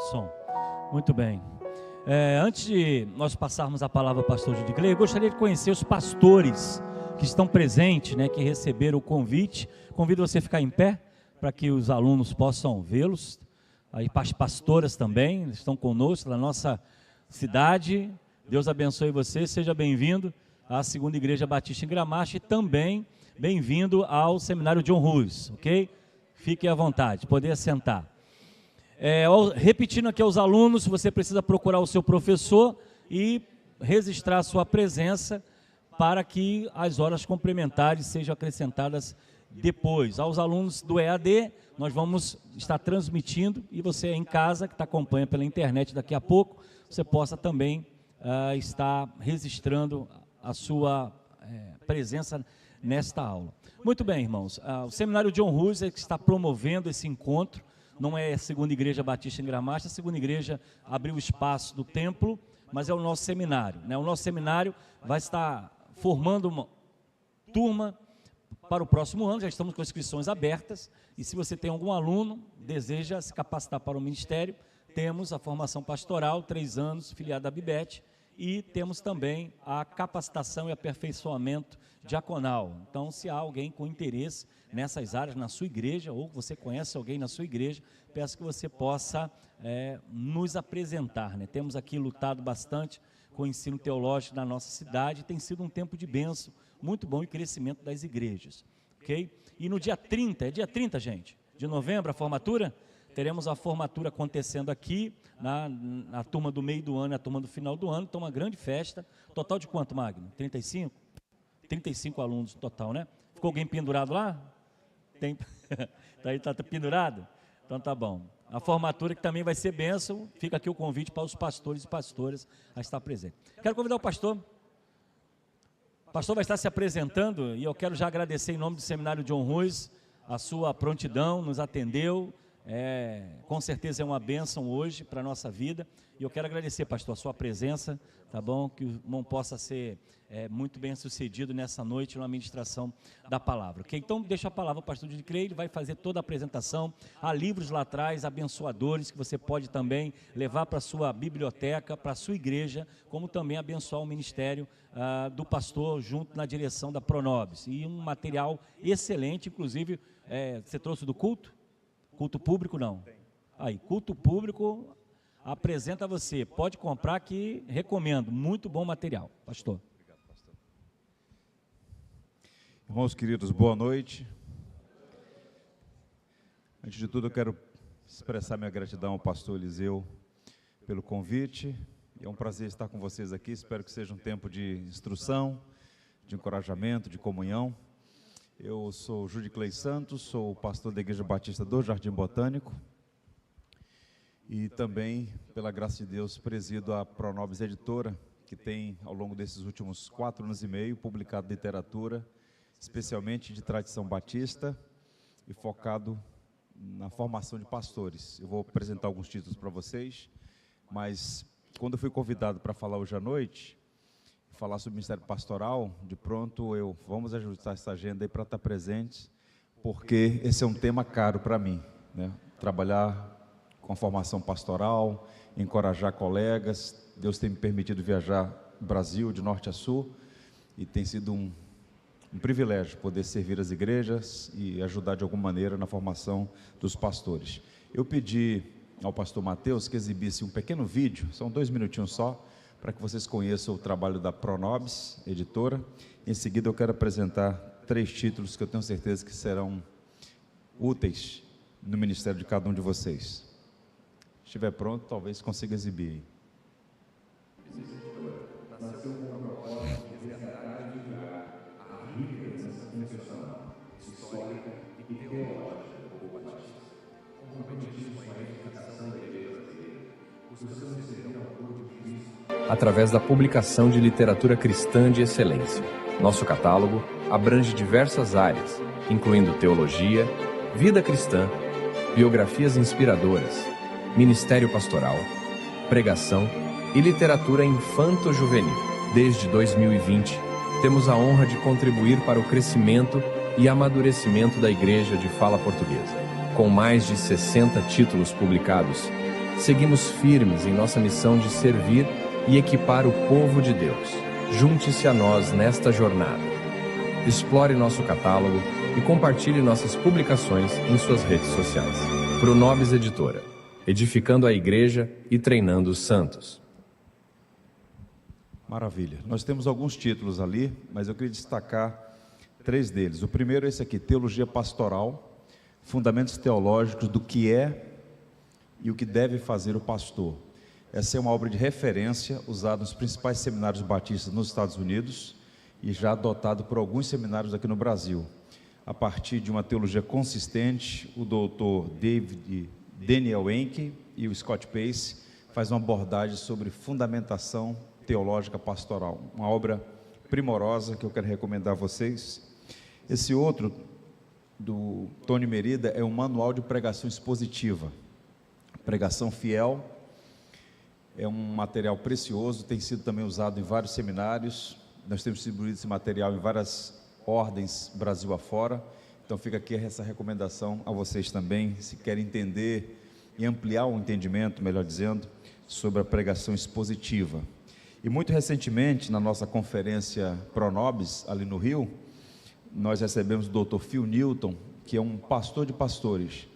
Som. Muito bem. Antes de nós passarmos a palavra ao pastor Judiclei, eu gostaria de conhecer os pastores que estão presentes, né, que receberam o convite. Convido você a ficar em pé, para que os alunos possam vê-los. Aí, as pastoras também estão conosco, na nossa cidade. Deus abençoe você, seja bem-vindo à Segunda Igreja Batista em Gramacho e também bem-vindo ao Seminário John Hus, ok? Fique à vontade, poder sentar. Repetindo aqui aos alunos, você precisa procurar o seu professor e registrar a sua presença para que as horas complementares sejam acrescentadas depois. Aos alunos do EAD, nós vamos estar transmitindo e você em casa, que está acompanhando pela internet daqui a pouco, você possa também estar registrando a sua presença nesta aula. Muito bem, irmãos, o Seminário John Hus é que está promovendo esse encontro. Não é a Segunda Igreja Batista em Gramacho, a Segunda Igreja abriu o espaço do templo, mas é o nosso seminário, né? O nosso seminário vai estar formando uma turma para o próximo ano, já estamos com inscrições abertas, e se você tem algum aluno, deseja se capacitar para o ministério, temos a formação pastoral, 3 anos, filiada à Bibete, e temos também a capacitação e aperfeiçoamento diaconal. Então, se há alguém com interesse nessas áreas na sua igreja, ou você conhece alguém na sua igreja, peço que você possa nos apresentar, né? Temos aqui lutado bastante com o ensino teológico na nossa cidade, tem sido um tempo de bênção, muito bom, e crescimento das igrejas, ok? E no dia 30, é dia 30, gente, de novembro, a formatura, teremos a formatura acontecendo aqui, na turma do meio do ano e a turma do final do ano, então uma grande festa, total de quanto, Magno? 35? 35 alunos no total, né? Ficou alguém pendurado lá? Tem, tá pendurado? Então tá bom. A formatura que também vai ser bênção, fica aqui o convite para os pastores e pastoras a estar presentes. Quero convidar o pastor. O pastor vai estar se apresentando e eu quero já agradecer em nome do Seminário John Hus a sua prontidão, nos atendeu. Com certeza é uma bênção hoje para a nossa vida, e eu quero agradecer, pastor, a sua presença, tá bom? Que o irmão possa ser muito bem sucedido nessa noite na ministração da palavra, ok? Então deixa a palavra ao pastor Judiclei, ele vai fazer toda a apresentação, há livros lá atrás, abençoadores, que você pode também levar para a sua biblioteca, para a sua igreja, como também abençoar o ministério do pastor junto na direção da Pronobis, e um material excelente, inclusive, você trouxe do culto? Culto público não. Aí, culto público apresenta você. Pode comprar que recomendo. Muito bom material, pastor. Obrigado, pastor. Irmãos queridos, boa noite. Antes de tudo, eu quero expressar minha gratidão ao pastor Eliseu pelo convite. É um prazer estar com vocês aqui. Espero que seja um tempo de instrução, de encorajamento, de comunhão. Eu sou Judiclei Santos, sou pastor da Igreja Batista do Jardim Botânico e também, pela graça de Deus, presido a Pronobis Editora, que tem, ao longo desses últimos 4 anos e meio, publicado literatura, especialmente de tradição batista e focado na formação de pastores. Eu vou apresentar alguns títulos para vocês, mas quando eu fui convidado para falar hoje à noite, falar sobre o Ministério Pastoral, de pronto vamos ajustar essa agenda aí para estar presente, porque esse é um tema caro para mim, né? Trabalhar com a formação pastoral, encorajar colegas. Deus tem me permitido viajar no Brasil, de norte a sul, e tem sido um privilégio poder servir as igrejas e ajudar de alguma maneira na formação dos pastores. Eu pedi ao pastor Mateus que exibisse um pequeno vídeo, são 2 minutinhos só, para que vocês conheçam o trabalho da Pronobis Editora. Em seguida eu quero apresentar 3 títulos que eu tenho certeza que serão úteis no ministério de cada um de vocês. Se estiver pronto, talvez consiga exibir aí. Nasceu com o propósito de resgatar e divulgar a rica educação profissional, histórica e teológica do povo batista. Comprometidos com a edificação da igreja brasileira, buscando servir ao corpo de Cristo através da publicação de literatura cristã de excelência. Nosso catálogo abrange diversas áreas, incluindo teologia, vida cristã, biografias inspiradoras, ministério pastoral, pregação e literatura infanto-juvenil. Desde 2020, temos a honra de contribuir para o crescimento e amadurecimento da Igreja de Fala Portuguesa. Com mais de 60 títulos publicados, seguimos firmes em nossa missão de servir e equipar o povo de Deus. Junte-se a nós nesta jornada. Explore nosso catálogo e compartilhe nossas publicações em suas redes sociais. Pronobis Editora, edificando a igreja e treinando os santos. Maravilha. Nós temos alguns títulos ali, mas eu queria destacar 3 deles. O primeiro é esse aqui, Teologia Pastoral, Fundamentos Teológicos do que é e o que deve fazer o pastor. Essa é uma obra de referência usada nos principais seminários batistas nos Estados Unidos e já adotado por alguns seminários aqui no Brasil. A partir de uma teologia consistente, o doutor Daniel Henke e o Scott Pace faz uma abordagem sobre fundamentação teológica pastoral. Uma obra primorosa que eu quero recomendar a vocês. Esse outro, do Tony Merida, é um manual de pregação expositiva. Pregação fiel. É um material precioso, tem sido também usado em vários seminários. Nós temos distribuído esse material em várias ordens Brasil afora. Então fica aqui essa recomendação a vocês também, se querem entender e ampliar o entendimento, melhor dizendo, sobre a pregação expositiva. E muito recentemente, na nossa conferência Pronobis, ali no Rio, nós recebemos o Dr. Phil Newton, que é um pastor de pastores,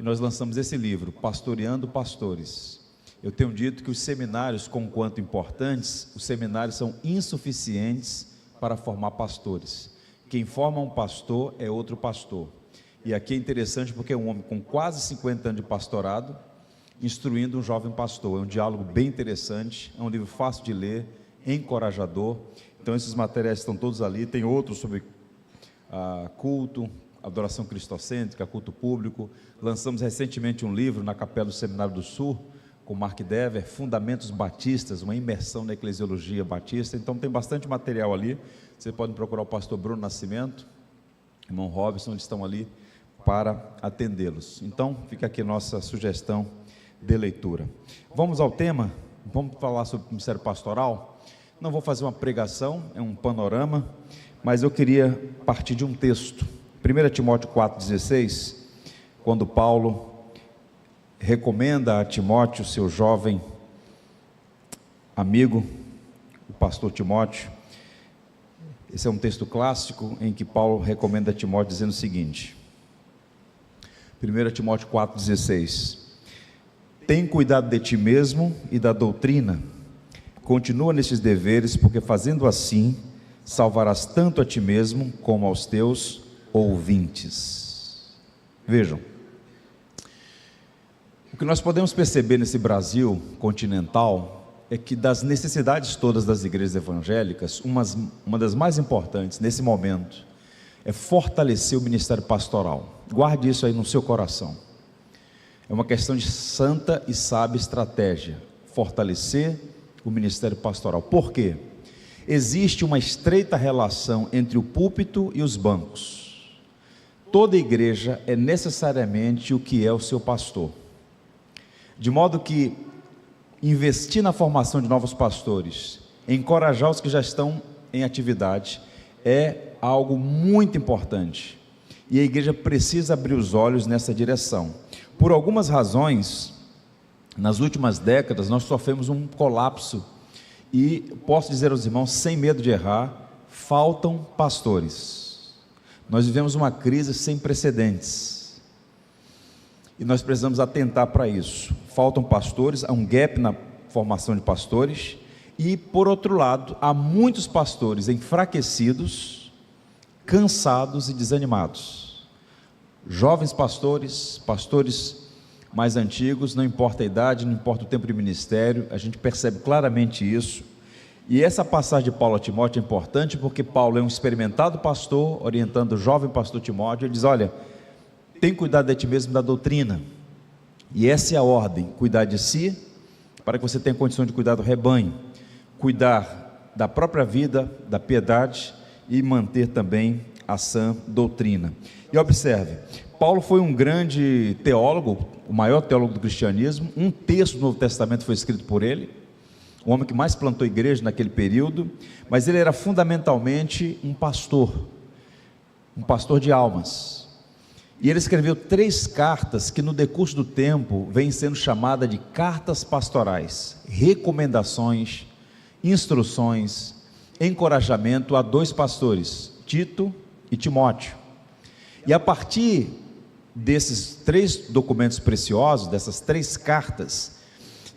e nós lançamos esse livro, Pastoreando Pastores. Eu tenho dito que os seminários, conquanto importantes, os seminários são insuficientes para formar pastores. Quem forma um pastor é outro pastor. E aqui é interessante porque é um homem com quase 50 anos de pastorado, instruindo um jovem pastor. É um diálogo bem interessante, é um livro fácil de ler, encorajador. Então esses materiais estão todos ali. Tem outros sobre culto, adoração cristocêntrica, culto público. Lançamos recentemente um livro na Capela do Seminário do Sul, com Mark Dever, Fundamentos Batistas, uma imersão na eclesiologia batista. Então tem bastante material ali. Você pode procurar o pastor Bruno Nascimento, irmão Robson, eles estão ali para atendê-los. Então fica aqui nossa sugestão de leitura. Vamos ao tema, vamos falar sobre o ministério pastoral. Não vou fazer uma pregação, é um panorama, mas eu queria partir de um texto, 1 Timóteo 4,16, quando Paulo recomenda a Timóteo, seu jovem amigo, o pastor Timóteo. Esse é um texto clássico em que Paulo recomenda a Timóteo dizendo o seguinte, 1 Timóteo 4,16, tem cuidado de ti mesmo e da doutrina, continua nesses deveres, porque fazendo assim, salvarás tanto a ti mesmo, como aos teus ouvintes. Vejam, o que nós podemos perceber nesse Brasil continental é que das necessidades todas das igrejas evangélicas, uma das mais importantes nesse momento é fortalecer o ministério pastoral. Guarde isso aí no seu coração. É uma questão de santa e sábia estratégia, fortalecer o ministério pastoral. Por quê? Existe uma estreita relação entre o púlpito e os bancos. Toda igreja é necessariamente o que é o seu pastor. De modo que investir na formação de novos pastores, encorajar os que já estão em atividade, é algo muito importante. E a igreja precisa abrir os olhos nessa direção. Por algumas razões, nas últimas décadas, nós sofremos um colapso. E posso dizer aos irmãos, sem medo de errar, faltam pastores. Nós vivemos uma crise sem precedentes. E nós precisamos atentar para isso. Faltam pastores, há um gap na formação de pastores. E, por outro lado, há muitos pastores enfraquecidos, cansados e desanimados. Jovens pastores, pastores mais antigos, não importa a idade, não importa o tempo de ministério, a gente percebe claramente isso. E essa passagem de Paulo a Timóteo é importante porque Paulo é um experimentado pastor, orientando o jovem pastor Timóteo. Ele diz, olha, tem cuidado de ti mesmo da doutrina, e essa é a ordem, cuidar de si, para que você tenha condição de cuidar do rebanho, cuidar da própria vida, da piedade, e manter também a sã doutrina. E observe, Paulo foi um grande teólogo, o maior teólogo do cristianismo, um terço do Novo Testamento foi escrito por ele, o homem que mais plantou igreja naquele período, mas ele era fundamentalmente um pastor pastor de almas. E ele escreveu 3 cartas que no decurso do tempo vêm sendo chamadas de cartas pastorais, recomendações, instruções, encorajamento a 2 pastores, Tito e Timóteo. E a partir desses 3 documentos preciosos, dessas 3 cartas,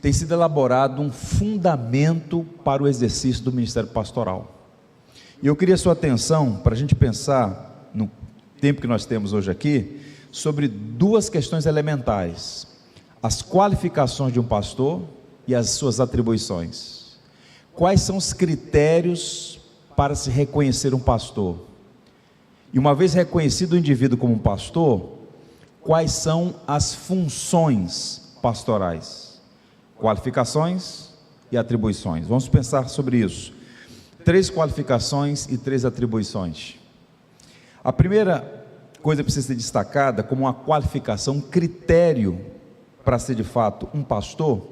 tem sido elaborado um fundamento para o exercício do ministério pastoral. E eu queria a sua atenção para a gente pensar, no tempo que nós temos hoje aqui, sobre 2 questões elementares: as qualificações de um pastor e as suas atribuições. Quais são os critérios para se reconhecer um pastor? E uma vez reconhecido o indivíduo como um pastor, quais são as funções pastorais? Qualificações e atribuições. Vamos pensar sobre isso. 3 qualificações e 3 atribuições. A primeira coisa que precisa ser destacada como uma qualificação, um critério para ser de fato um pastor,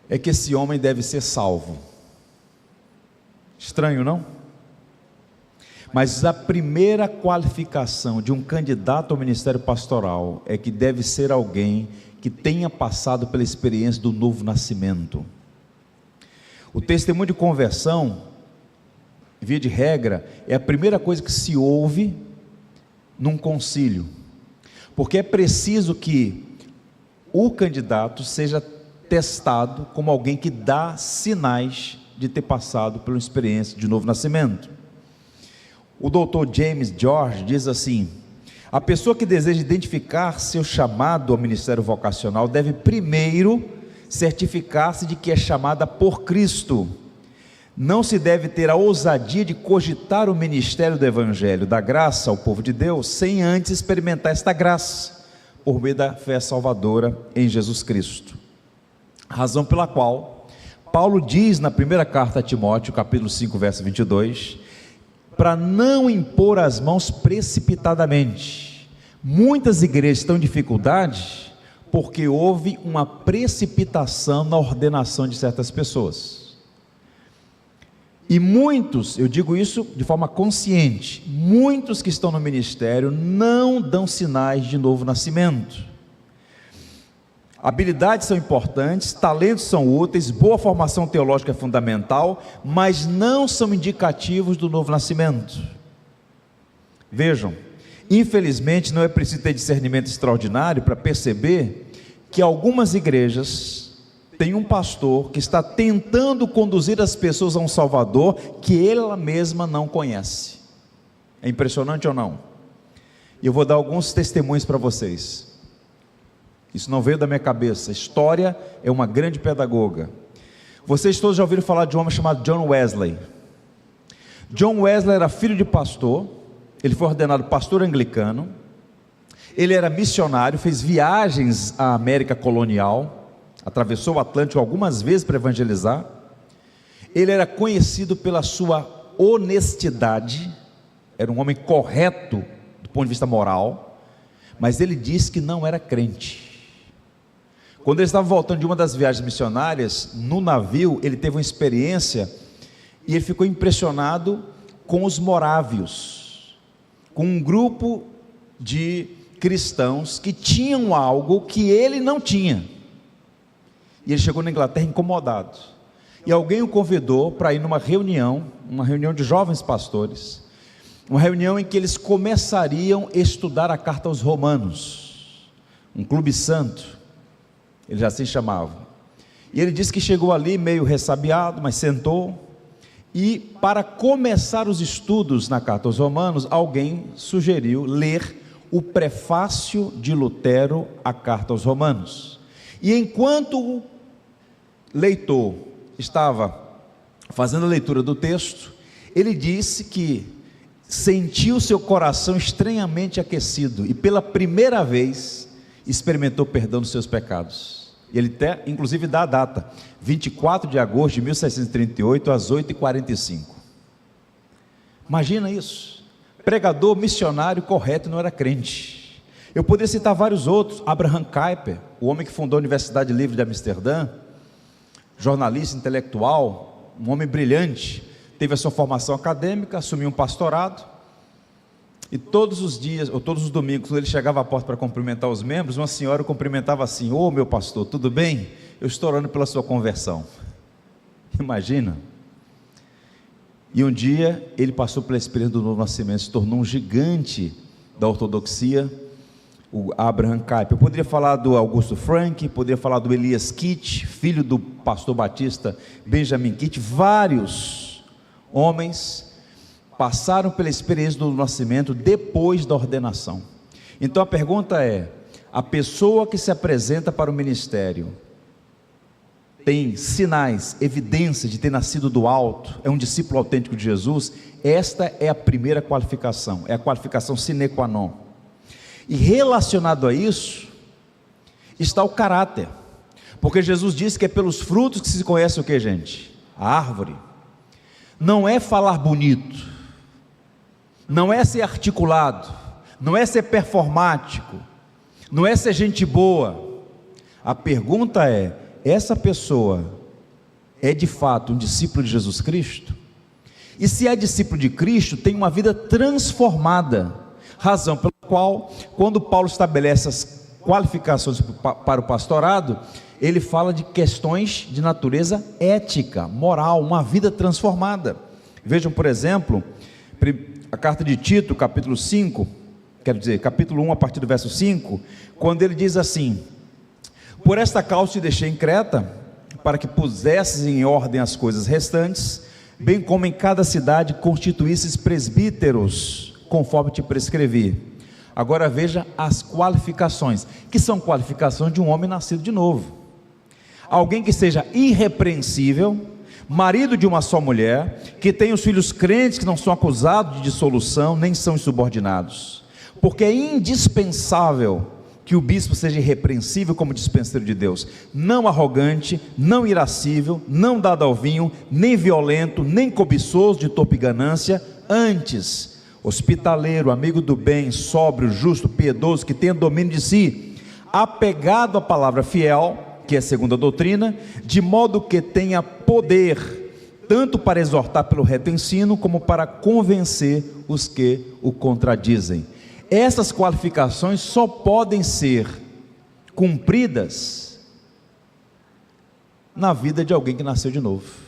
é que esse homem deve ser salvo. Estranho, não? Mas a primeira qualificação de um candidato ao ministério pastoral é que deve ser alguém que tenha passado pela experiência do novo nascimento. O testemunho de conversão, via de regra, é a primeira coisa que se ouve num concílio, porque é preciso que o candidato seja testado como alguém que dá sinais de ter passado pela experiência de novo nascimento. O Dr. James George diz assim: a pessoa que deseja identificar seu chamado ao ministério vocacional deve primeiro certificar-se de que é chamada por Cristo. Não se deve ter a ousadia de cogitar o ministério do Evangelho da graça ao povo de Deus, sem antes experimentar esta graça, por meio da fé salvadora em Jesus Cristo. Razão pela qual Paulo diz na primeira carta a Timóteo, capítulo 5, verso 22, para não impor as mãos precipitadamente. Muitas igrejas estão em dificuldade porque houve uma precipitação na ordenação de certas pessoas. E muitos, eu digo isso de forma consciente, muitos que estão no ministério não dão sinais de novo nascimento. Habilidades são importantes, talentos são úteis, boa formação teológica é fundamental, mas não são indicativos do novo nascimento. Vejam, infelizmente não é preciso ter discernimento extraordinário para perceber que algumas igrejas têm um pastor que está tentando conduzir as pessoas a um Salvador que ela mesma não conhece. É impressionante ou não? E eu vou dar alguns testemunhos para vocês. Isso não veio da minha cabeça. A história é uma grande pedagoga. Vocês todos já ouviram falar de um homem chamado John Wesley. John Wesley era filho de pastor. Ele foi ordenado pastor anglicano. Ele era missionário, fez viagens à América colonial, atravessou o Atlântico algumas vezes para evangelizar. Ele era conhecido pela sua honestidade, era um homem correto do ponto de vista moral, mas ele disse que não era crente. Quando ele estava voltando de uma das viagens missionárias, no navio, ele teve uma experiência e ele ficou impressionado com os morávios, com um grupo de cristãos que tinham algo que ele não tinha. E ele chegou na Inglaterra incomodado. E alguém o convidou para ir numa reunião de jovens pastores, uma reunião em que eles começariam a estudar a carta aos Romanos, um clube santo, eles já se chamavam. E ele disse que chegou ali meio ressabiado, mas sentou, e para começar os estudos na carta aos Romanos, alguém sugeriu ler o prefácio de Lutero à carta aos Romanos. E enquanto o leitor estava fazendo a leitura do texto, ele disse que sentiu seu coração estranhamente aquecido e pela primeira vez experimentou perdão dos seus pecados. Ele até, inclusive, dá a data, 24 de agosto de 1738, às 8h45. Imagina isso. Pregador, missionário, correto, não era crente. Eu poderia citar vários outros. Abraham Kuyper, o homem que fundou a Universidade Livre de Amsterdã, jornalista intelectual, um homem brilhante, teve a sua formação acadêmica, assumiu um pastorado, E todos os dias, ou todos os domingos, quando ele chegava à porta para cumprimentar os membros, uma senhora o cumprimentava assim: ô meu pastor, tudo bem? Eu estou orando pela sua conversão. Imagina. E um dia ele passou pela experiência do novo nascimento, se tornou um gigante da ortodoxia, o Abraham Kuyper. Eu poderia falar do Augusto Frank, poderia falar do Elias Kitt, filho do pastor batista Benjamin Kitt. Vários homens passaram pela experiência do nascimento depois da ordenação. Então a pergunta é: a pessoa que se apresenta para o ministério tem sinais, evidência de ter nascido do alto, é um discípulo autêntico de Jesus? Esta é a primeira qualificação, é a qualificação sine qua non. E relacionado a isso está o caráter, porque Jesus disse que é pelos frutos que se conhece o que, gente? A árvore. Não é falar bonito, não é ser articulado, não é ser performático, não é ser gente boa. A pergunta é: essa pessoa é de fato um discípulo de Jesus Cristo? E se é discípulo de Cristo, tem uma vida transformada, razão pela qual, quando Paulo estabelece as qualificações para o pastorado, ele fala de questões de natureza ética, moral, uma vida transformada. Vejam, por exemplo, a carta de Tito, capítulo 5, quero dizer, capítulo 1, a partir do verso 5, quando ele diz assim: por esta causa te deixei em Creta, para que pusesses em ordem as coisas restantes, bem como em cada cidade constituísses presbíteros, conforme te prescrevi. Agora veja as qualificações, que são qualificações de um homem nascido de novo. Alguém que seja irrepreensível, marido de uma só mulher, que tenha os filhos crentes, que não são acusados de dissolução, nem são insubordinados, porque é indispensável que o bispo seja irrepreensível como dispenseiro de Deus, não arrogante, não irascível, não dado ao vinho, nem violento, nem cobiçoso de torpe ganância, antes hospitaleiro, amigo do bem, sóbrio, justo, piedoso, que tenha domínio de si, apegado à palavra fiel, que é segundo a doutrina, de modo que tenha poder, tanto para exortar pelo reto ensino, como para convencer os que o contradizem. Essas qualificações só podem ser cumpridas na vida de alguém que nasceu de novo.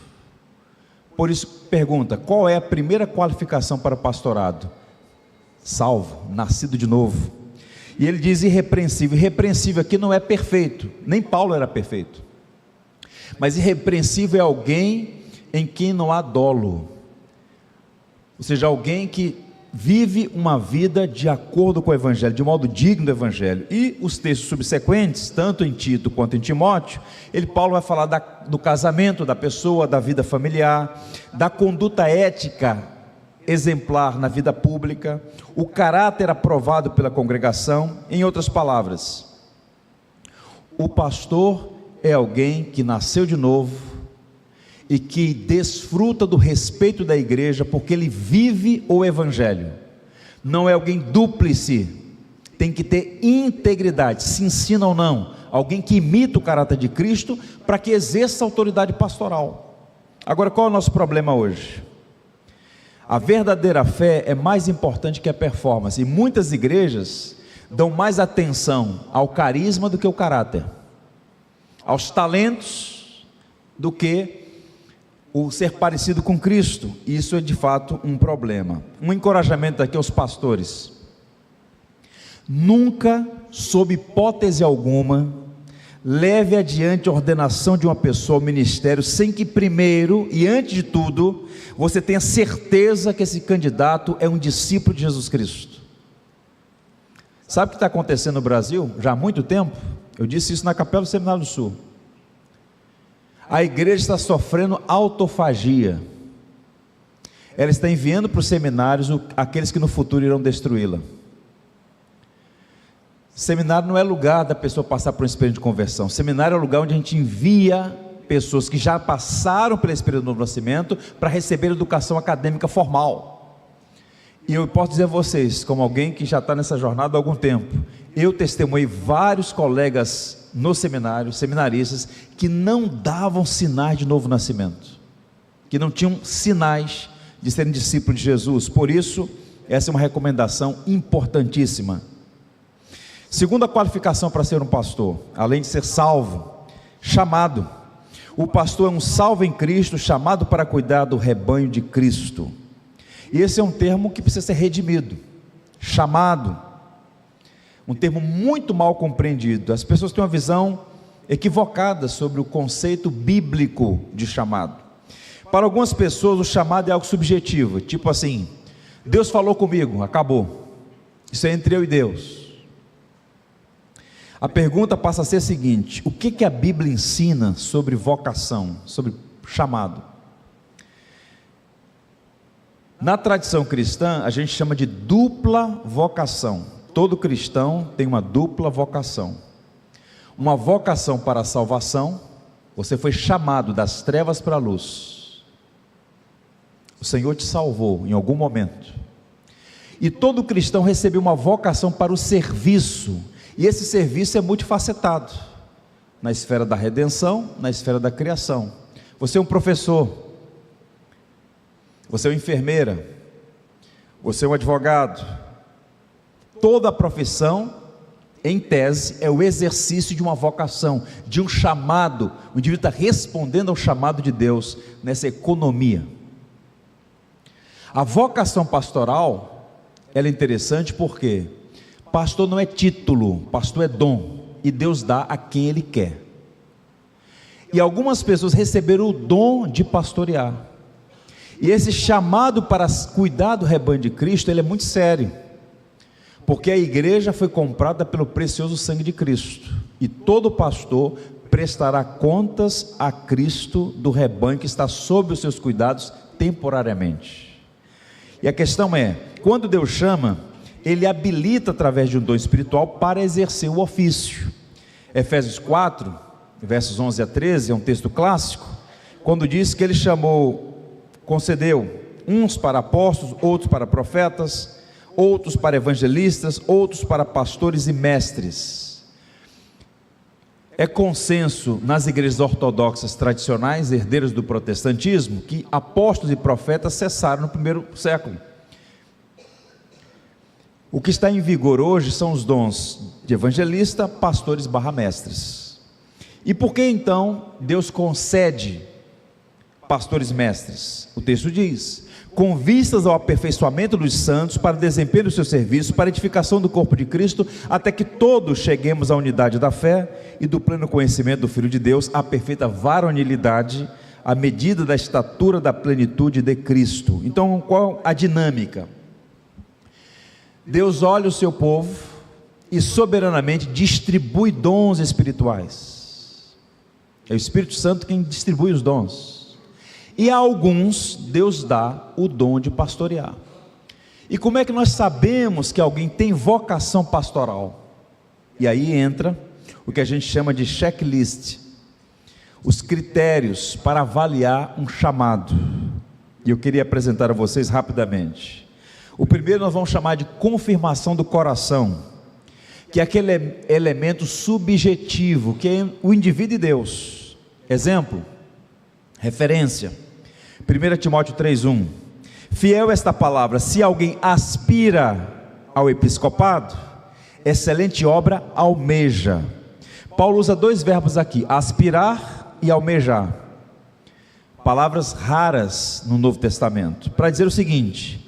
Por isso, pergunta: qual é a primeira qualificação para o pastorado? Salvo, nascido de novo. E ele diz irrepreensível. Irrepreensível aqui não é perfeito, nem Paulo era perfeito, mas irrepreensível é alguém em quem não há dolo, ou seja, alguém que vive uma vida de acordo com o Evangelho, de modo digno do Evangelho. E os textos subsequentes, tanto em Tito quanto em Timóteo, Paulo vai falar do casamento da pessoa, da vida familiar, da conduta ética exemplar na vida pública, o caráter aprovado pela congregação. Em outras palavras, o pastor é alguém que nasceu de novo e que desfruta do respeito da igreja, porque ele vive o Evangelho. Não é alguém dúplice, tem que ter integridade, se ensina ou não, alguém que imita o caráter de Cristo, para que exerça a autoridade pastoral. Agora, qual é o nosso problema hoje? A verdadeira fé é mais importante que a performance, e muitas igrejas dão mais atenção ao carisma do que ao caráter, aos talentos do que o ser parecido com Cristo. Isso é de fato um problema. Um encorajamento aqui aos pastores: nunca, sob hipótese alguma, leve adiante a ordenação de uma pessoa ao ministério sem que primeiro e antes de tudo você tenha certeza que esse candidato é um discípulo de Jesus Cristo. Sabe o que está acontecendo no Brasil já há muito tempo? Eu disse isso na Capela do Seminário do Sul. A igreja está sofrendo autofagia. Ela está enviando para os seminários aqueles que no futuro irão destruí-la. Seminário não é lugar da pessoa passar por uma experiência de conversão. Seminário é o lugar onde a gente envia pessoas que já passaram pela experiência do novo nascimento para receber educação acadêmica formal. E eu posso dizer a vocês, como alguém que já está nessa jornada há algum tempo, eu testemunhei vários colegas no seminário, seminaristas, que não davam sinais de novo nascimento, que não tinham sinais de serem discípulos de Jesus. Por isso Essa é uma recomendação importantíssima. Segunda qualificação para ser um pastor, além de ser salvo, chamado. O pastor é um salvo em Cristo, chamado para cuidar do rebanho de Cristo. E esse é um termo que precisa ser redimido. Chamado. Um termo muito mal compreendido. As pessoas têm uma visão equivocada sobre o conceito bíblico de chamado. Para algumas pessoas o chamado é algo subjetivo, tipo assim: Deus falou comigo, acabou. Isso é entre eu e Deus. A pergunta passa a ser a seguinte: o que a Bíblia ensina sobre vocação, sobre chamado? Na tradição cristã, a gente chama de dupla vocação. Todo cristão tem uma dupla vocação. Uma vocação para a salvação, você foi chamado das trevas para a luz. O Senhor te salvou em algum momento. E todo cristão recebeu uma vocação para o serviço. E esse serviço é multifacetado, na esfera da redenção, na esfera da criação. Você é um professor, você é uma enfermeira, você é um advogado. Toda a profissão, em tese, é o exercício de uma vocação, de um chamado. O indivíduo está respondendo ao chamado de Deus nessa economia. A vocação pastoral, ela é interessante porque pastor não é título, pastor é dom, e Deus dá a quem Ele quer. E algumas pessoas receberam o dom de pastorear, e esse chamado para cuidar do rebanho de Cristo, ele é muito sério, porque a igreja foi comprada pelo precioso sangue de Cristo, e todo pastor prestará contas a Cristo do rebanho que está sob os seus cuidados temporariamente. E a questão é, quando Deus chama, Ele habilita através de um dom espiritual para exercer o ofício. Efésios 4, versos 11 a 13, é um texto clássico, quando diz que Ele concedeu uns para apóstolos, outros para profetas, outros para evangelistas, outros para pastores e mestres. É consenso nas igrejas ortodoxas tradicionais, herdeiras do protestantismo, que apóstolos e profetas cessaram no primeiro século. O que está em vigor hoje são os dons de evangelista, pastores / mestres. E por que então Deus concede pastores mestres? O texto diz: com vistas ao aperfeiçoamento dos santos, para desempenho do seu serviço, para a edificação do corpo de Cristo, até que todos cheguemos à unidade da fé e do pleno conhecimento do Filho de Deus, à perfeita varonilidade, à medida da estatura da plenitude de Cristo. Então, qual a dinâmica? Deus olha o seu povo e soberanamente distribui dons espirituais. É o Espírito Santo quem distribui os dons. E a alguns Deus dá o dom de pastorear. E como é que nós sabemos que alguém tem vocação pastoral? E aí entra o que a gente chama de checklist, os critérios para avaliar um chamado. E eu queria apresentar a vocês rapidamente. O primeiro nós vamos chamar de confirmação do coração, que é aquele elemento subjetivo, que é o indivíduo e Deus. Exemplo, referência, 1 Timóteo 3,1, fiel esta palavra: se alguém aspira ao episcopado, excelente obra almeja. Paulo usa dois verbos aqui, aspirar e almejar, palavras raras no Novo Testamento, para dizer o seguinte: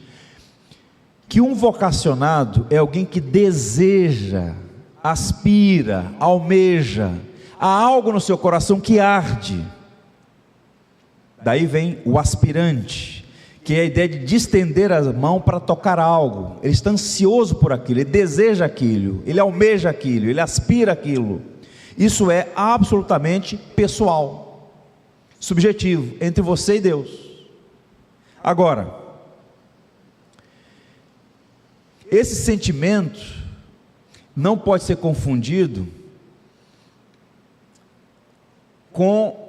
que um vocacionado é alguém que deseja, aspira, almeja, há algo no seu coração que arde. Daí vem o aspirante, que é a ideia de estender a mão para tocar algo. Ele está ansioso por aquilo, ele deseja aquilo, ele almeja aquilo, ele aspira aquilo. Isso é absolutamente pessoal, subjetivo, entre você e Deus. Agora, esse sentimento não pode ser confundido com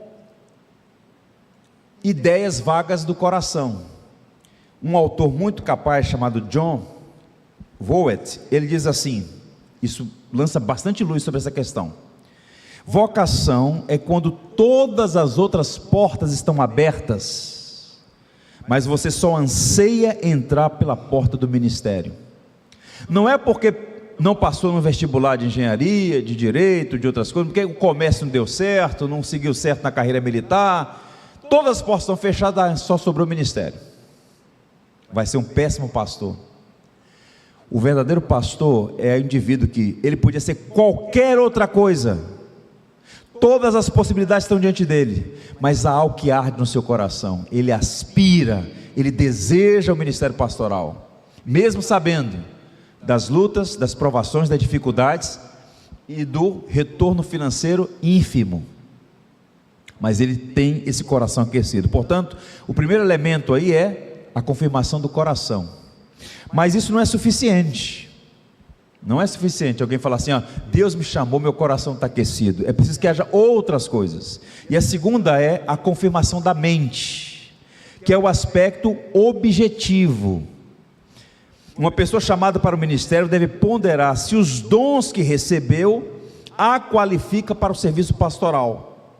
ideias vagas do coração. Um autor muito capaz chamado John Vowett, ele diz assim, isso lança bastante luz sobre essa questão: vocação é quando todas as outras portas estão abertas, mas você só anseia entrar pela porta do ministério. Não é porque não passou no vestibular de engenharia, de direito, de outras coisas, porque o comércio não deu certo, não seguiu certo na carreira militar, todas as portas estão fechadas, só sobrou o ministério. Vai ser um péssimo pastor. O verdadeiro pastor é o indivíduo que ele podia ser qualquer outra coisa, todas as possibilidades estão diante dele, mas há algo que arde no seu coração, ele aspira, ele deseja o ministério pastoral, mesmo sabendo das lutas, das provações, das dificuldades e do retorno financeiro ínfimo, mas ele tem esse coração aquecido. Portanto, o primeiro elemento aí é a confirmação do coração, mas isso não é suficiente. Não é suficiente alguém falar assim, ó, Deus me chamou, meu coração está aquecido. É preciso que haja outras coisas. E a segunda é a confirmação da mente, que é o aspecto objetivo. Uma pessoa chamada para o ministério deve ponderar se os dons que recebeu a qualifica para o serviço pastoral.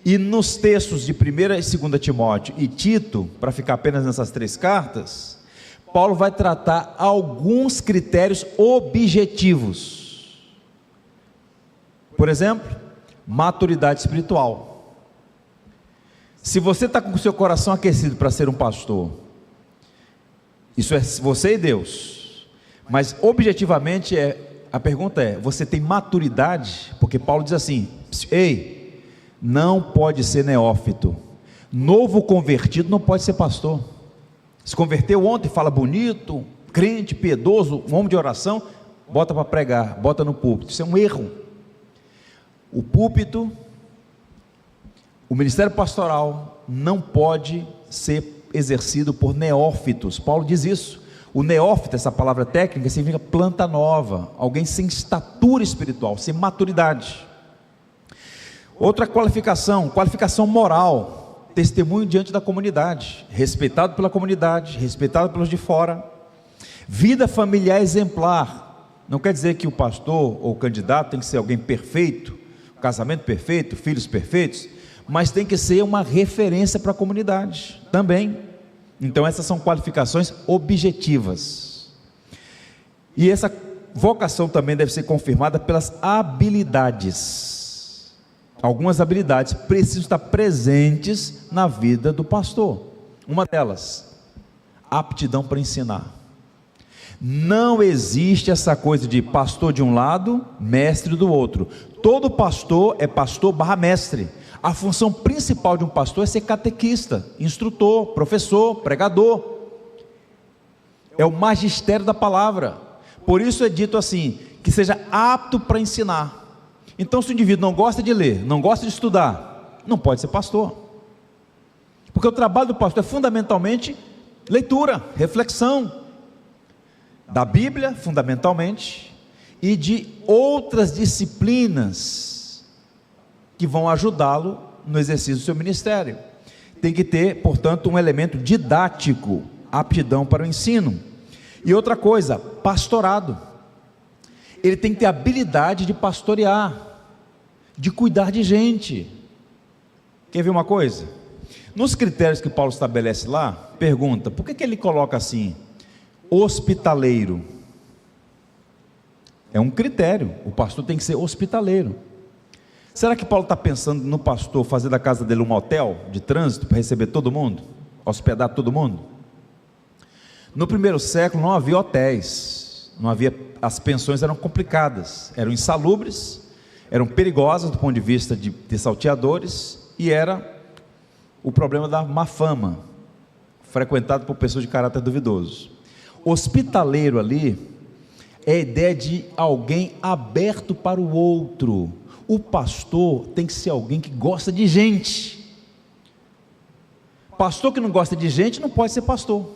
E nos textos de 1 e 2 Timóteo e Tito, para ficar apenas nessas 3 cartas, Paulo vai tratar alguns critérios objetivos. Por exemplo, maturidade espiritual. Se você está com o seu coração aquecido para ser um pastor, isso é você e Deus, mas objetivamente a pergunta é, você tem maturidade? Porque Paulo diz assim, ei, não pode ser neófito, novo convertido não pode ser pastor. Se converteu ontem, fala bonito, crente, piedoso, um homem de oração, bota para pregar, bota no púlpito. Isso é um erro. O púlpito, o ministério pastoral não pode ser exercido por neófitos. Paulo diz isso. O neófito, essa palavra técnica, significa planta nova, alguém sem estatura espiritual, sem maturidade. Outra qualificação moral, testemunho diante da comunidade, respeitado pela comunidade, respeitado pelos de fora. Vida familiar exemplar, não quer dizer que o pastor ou o candidato tem que ser alguém perfeito, casamento perfeito, filhos perfeitos, mas tem que ser uma referência para a comunidade também. Então essas são qualificações objetivas, e essa vocação também deve ser confirmada pelas habilidades. Algumas habilidades precisam estar presentes na vida do pastor. Uma delas, aptidão para ensinar. Não existe essa coisa de pastor de um lado, mestre do outro. Todo pastor é pastor / mestre. A função principal de um pastor é ser catequista, instrutor, professor, pregador. É o magistério da palavra. Por isso é dito assim, que seja apto para ensinar. Então, se o indivíduo não gosta de ler, não gosta de estudar, não pode ser pastor, porque o trabalho do pastor é fundamentalmente leitura, reflexão da Bíblia, fundamentalmente, e de outras disciplinas que vão ajudá-lo no exercício do seu ministério. Tem que ter, portanto, um elemento didático, aptidão para o ensino. E outra coisa, pastorado. Ele tem que ter habilidade de pastorear, de cuidar de gente. Quer ver uma coisa? Nos critérios que Paulo estabelece lá, pergunta, por que ele coloca assim, hospitaleiro? É um critério, o pastor tem que ser hospitaleiro. Será que Paulo está pensando no pastor fazer da casa dele um hotel de trânsito para receber todo mundo, hospedar todo mundo? No primeiro século não havia hotéis, não havia, as pensões eram complicadas, eram insalubres, eram perigosas do ponto de vista de salteadores, e era o problema da má fama, frequentado por pessoas de caráter duvidoso. Hospitaleiro ali é a ideia de alguém aberto para o outro. O pastor tem que ser alguém que gosta de gente. Pastor que não gosta de gente não pode ser pastor,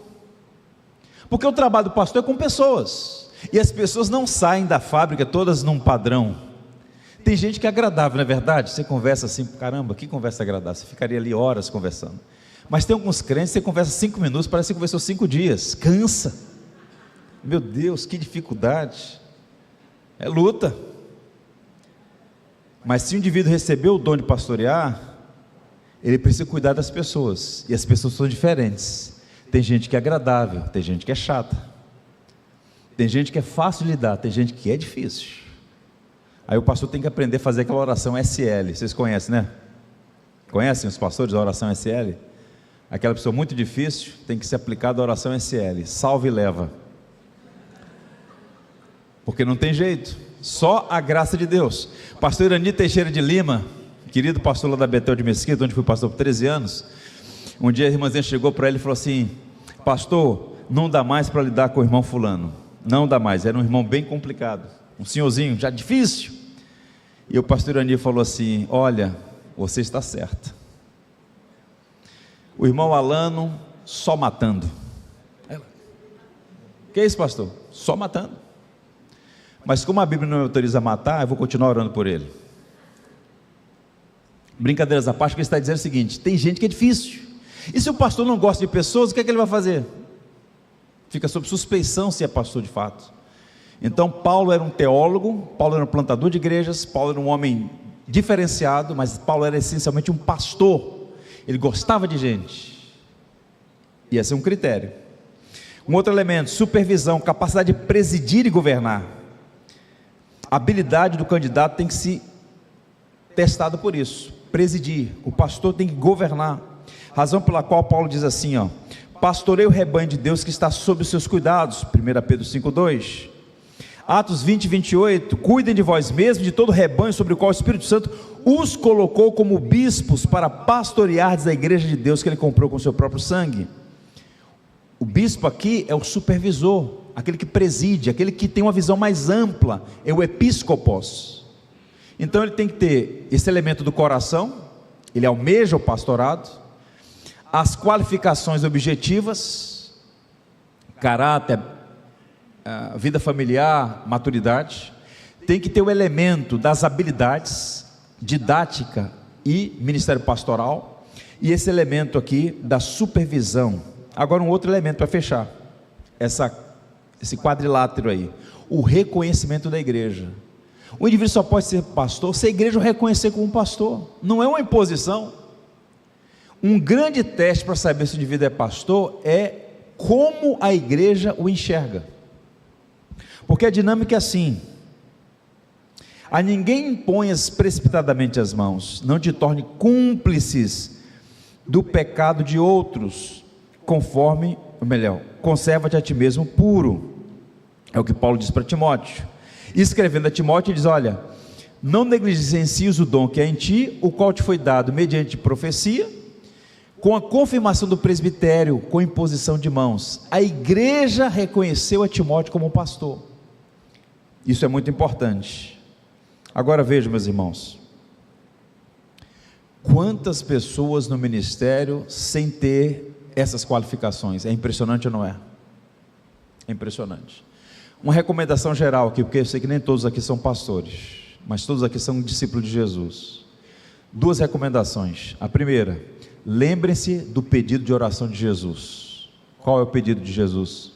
porque o trabalho do pastor é com pessoas, e as pessoas não saem da fábrica todas num padrão. Tem gente que é agradável, não é verdade? Você conversa assim, caramba, que conversa agradável, você ficaria ali horas conversando. Mas tem alguns crentes, você conversa 5 minutos, parece que você conversou 5 dias, cansa. Meu Deus, que dificuldade, é luta. Mas se o indivíduo recebeu o dom de pastorear, ele precisa cuidar das pessoas, e as pessoas são diferentes. Tem gente que é agradável, tem gente que é chata, tem gente que é fácil de lidar, tem gente que é difícil. Aí o pastor tem que aprender a fazer aquela oração SL, vocês conhecem, né? Conhecem os pastores da oração SL? Aquela pessoa muito difícil tem que se aplicar da oração SL, salve e leva, porque não tem jeito, só a graça de Deus. Pastor Irani Teixeira de Lima, querido pastor lá da Betel de Mesquita, onde fui pastor por 13 anos, um dia a irmãzinha chegou para ele e falou assim: pastor, não dá mais para lidar com o irmão fulano, não dá mais. Era um irmão bem complicado, um senhorzinho já difícil. E o pastor Irani falou assim: olha, você está certa, o irmão Alano só matando. Que é isso, pastor? Só matando. Mas como a Bíblia não me autoriza a matar, eu vou continuar orando por ele. Brincadeiras à parte, que ele está dizendo o seguinte: tem gente que é difícil, e se o pastor não gosta de pessoas, o que é que ele vai fazer? Fica sob suspeição se é pastor de fato. Então Paulo era um teólogo, Paulo era um plantador de igrejas, Paulo era um homem diferenciado, mas Paulo era essencialmente um pastor. Ele gostava de gente, e esse é um critério. Um outro elemento: supervisão, capacidade de presidir e governar. A habilidade do candidato tem que ser testada por isso, presidir. O pastor tem que governar, razão pela qual Paulo diz assim, ó: pastorei o rebanho de Deus que está sob os seus cuidados, 1 Pedro 5,2. Atos 20, 28, cuidem de vós mesmos, de todo o rebanho sobre o qual o Espírito Santo os colocou como bispos para pastoreardes a igreja de Deus que ele comprou com o seu próprio sangue. O bispo aqui é o supervisor, aquele que preside, aquele que tem uma visão mais ampla, é o episcopos. Então ele tem que ter esse elemento do coração, ele almeja o pastorado, as qualificações objetivas, caráter, vida familiar, maturidade. Tem que ter o elemento das habilidades, didática e ministério pastoral, e esse elemento aqui da supervisão. Agora um outro elemento para fechar esse quadrilátero aí: o reconhecimento da igreja. O indivíduo só pode ser pastor se a igreja o reconhecer como pastor, não é uma imposição. Um grande teste para saber se o indivíduo é pastor é como a igreja o enxerga, porque a dinâmica é assim: a ninguém imponhas precipitadamente as mãos, não te torne cúmplices do pecado de outros, conserva-te a ti mesmo puro, é o que Paulo diz para Timóteo. E escrevendo a Timóteo, ele diz: olha, não negligencies o dom que é em ti, o qual te foi dado mediante profecia, com a confirmação do presbitério, com imposição de mãos. A igreja reconheceu a Timóteo como pastor, isso é muito importante. Agora veja, meus irmãos, quantas pessoas no ministério sem ter essas qualificações? É impressionante ou não é? É impressionante. Uma recomendação geral aqui, porque eu sei que nem todos aqui são pastores, mas todos aqui são discípulos de Jesus. Duas recomendações. A primeira: lembrem-se do pedido de oração de Jesus. Qual é o pedido de Jesus?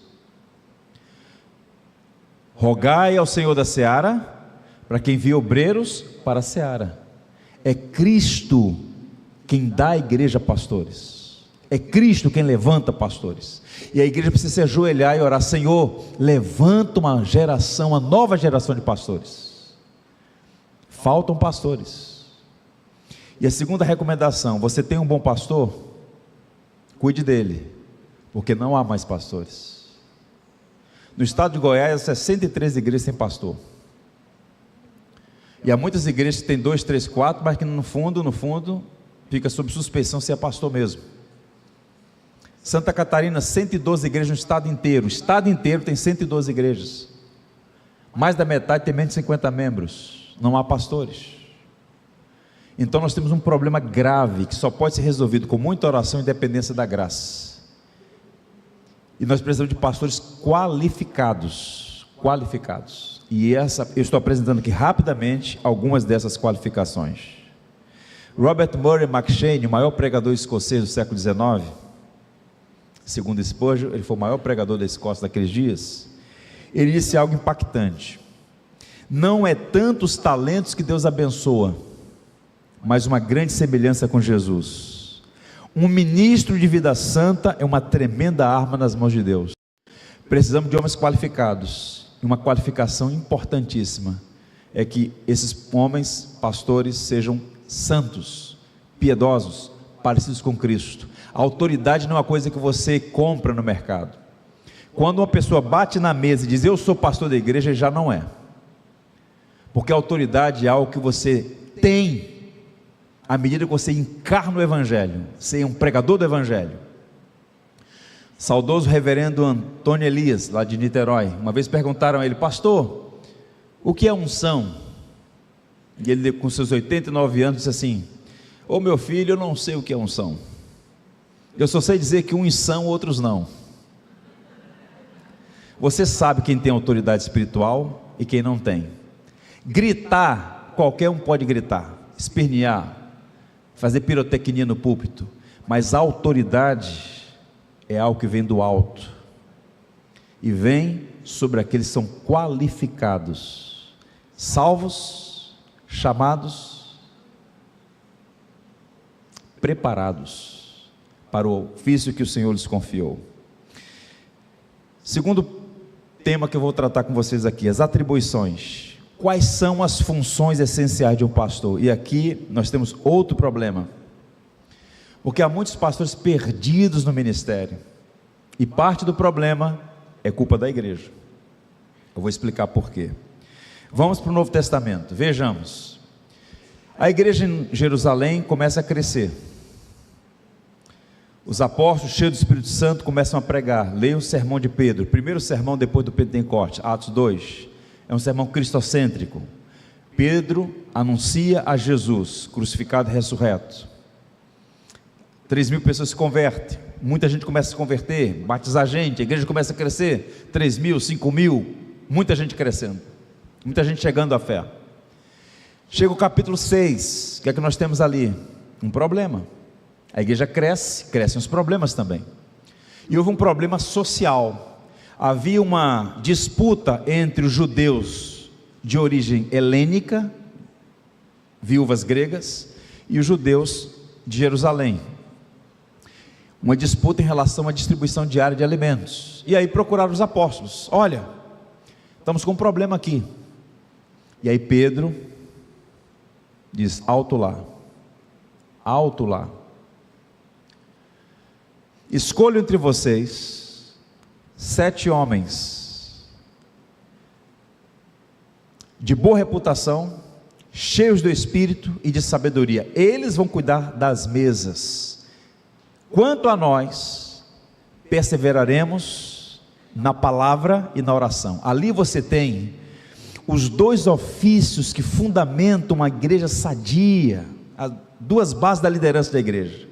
Rogai ao Senhor da seara, para que envie obreiros para a seara. É Cristo quem dá à igreja pastores, é Cristo quem levanta pastores, e a igreja precisa se ajoelhar e orar: Senhor, levanta uma geração, uma nova geração de pastores. Faltam pastores. E a segunda recomendação: você tem um bom pastor? Cuide dele, porque não há mais pastores. No estado de Goiás, 63 igrejas sem pastor, e há muitas igrejas que tem 2, 3, 4, mas que no fundo, fica sob suspeição se é pastor mesmo. Santa Catarina, 112 igrejas no estado inteiro. O estado inteiro tem 112 igrejas. Mais da metade tem menos de 50 membros. Não há pastores. Então nós temos um problema grave, que só pode ser resolvido com muita oração e dependência da graça. E nós precisamos de pastores qualificados. E eu estou apresentando aqui rapidamente algumas dessas qualificações. Robert Murray McCheyne, o maior pregador escocês do século XIX, segundo Spurgeon, ele foi o maior pregador da Escócia daqueles dias. Ele disse algo impactante: não é tanto os talentos que Deus abençoa, mas uma grande semelhança com Jesus. Um ministro de vida santa é uma tremenda arma nas mãos de Deus. Precisamos de homens qualificados, e uma qualificação importantíssima é que esses homens, pastores, sejam santos, piedosos, parecidos com Cristo. A autoridade não é uma coisa que você compra no mercado. Quando uma pessoa bate na mesa e diz, eu sou pastor da igreja, já não é. Porque a autoridade é algo que você tem, à medida que você encarna o Evangelho, você é um pregador do Evangelho. Saudoso reverendo Antônio Elias, lá de Niterói, uma vez perguntaram a ele, pastor, o que é unção? E ele, com seus 89 anos, disse assim, ô meu filho, eu não sei o que é unção, eu só sei dizer que uns são, outros não. Você sabe quem tem autoridade espiritual e quem não tem. Gritar, qualquer um pode gritar, espernear, fazer pirotecnia no púlpito, mas a autoridade é algo que vem do alto, e vem sobre aqueles que são qualificados, salvos, chamados, preparados para o ofício que o Senhor lhes confiou. Segundo tema que eu vou tratar com vocês aqui, as atribuições. Quais são as funções essenciais de um pastor? E aqui nós temos outro problema, porque há muitos pastores perdidos no ministério, e parte do problema é culpa da igreja. Eu vou explicar por quê. Vamos para o Novo Testamento, vejamos. A igreja em Jerusalém começa a crescer, os apóstolos cheios do Espírito Santo começam a pregar. Leia o sermão de Pedro, primeiro sermão depois do Pentecostes, Atos 2, é um sermão cristocêntrico. Pedro anuncia a Jesus, crucificado e ressurreto. 3.000 pessoas se convertem, muita gente começa a se converter, batizar gente, a igreja começa a crescer, 3.000, 5.000, muita gente crescendo, muita gente chegando à fé. Chega o capítulo 6, o que é que nós temos ali? Um problema. A igreja cresce, crescem os problemas também, e houve um problema social. Havia uma disputa entre os judeus de origem helênica, viúvas gregas, e os judeus de Jerusalém, uma disputa em relação à distribuição diária de alimentos. E aí procuraram os apóstolos, olha, estamos com um problema aqui. E aí Pedro diz, alto lá, alto lá, escolho entre vocês 7 homens de boa reputação, cheios do Espírito e de sabedoria, eles vão cuidar das mesas. Quanto a nós, perseveraremos na palavra e na oração. Ali você tem os 2 ofícios que fundamentam uma igreja sadia, as 2 bases da liderança da igreja: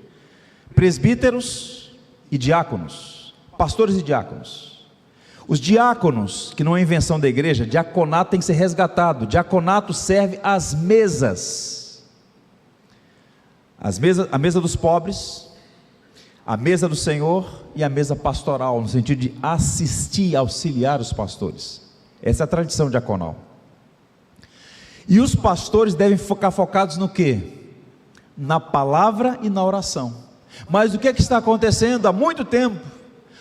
presbíteros e diáconos, pastores e diáconos. Os diáconos, que não é invenção da igreja, diaconato tem que ser resgatado. Diaconato serve às mesas, a mesa dos pobres, a mesa do Senhor e a mesa pastoral, no sentido de assistir, auxiliar os pastores. Essa é a tradição diaconal. E os pastores devem ficar focados no quê? Na palavra e na oração. Mas o que é que está acontecendo? Há muito tempo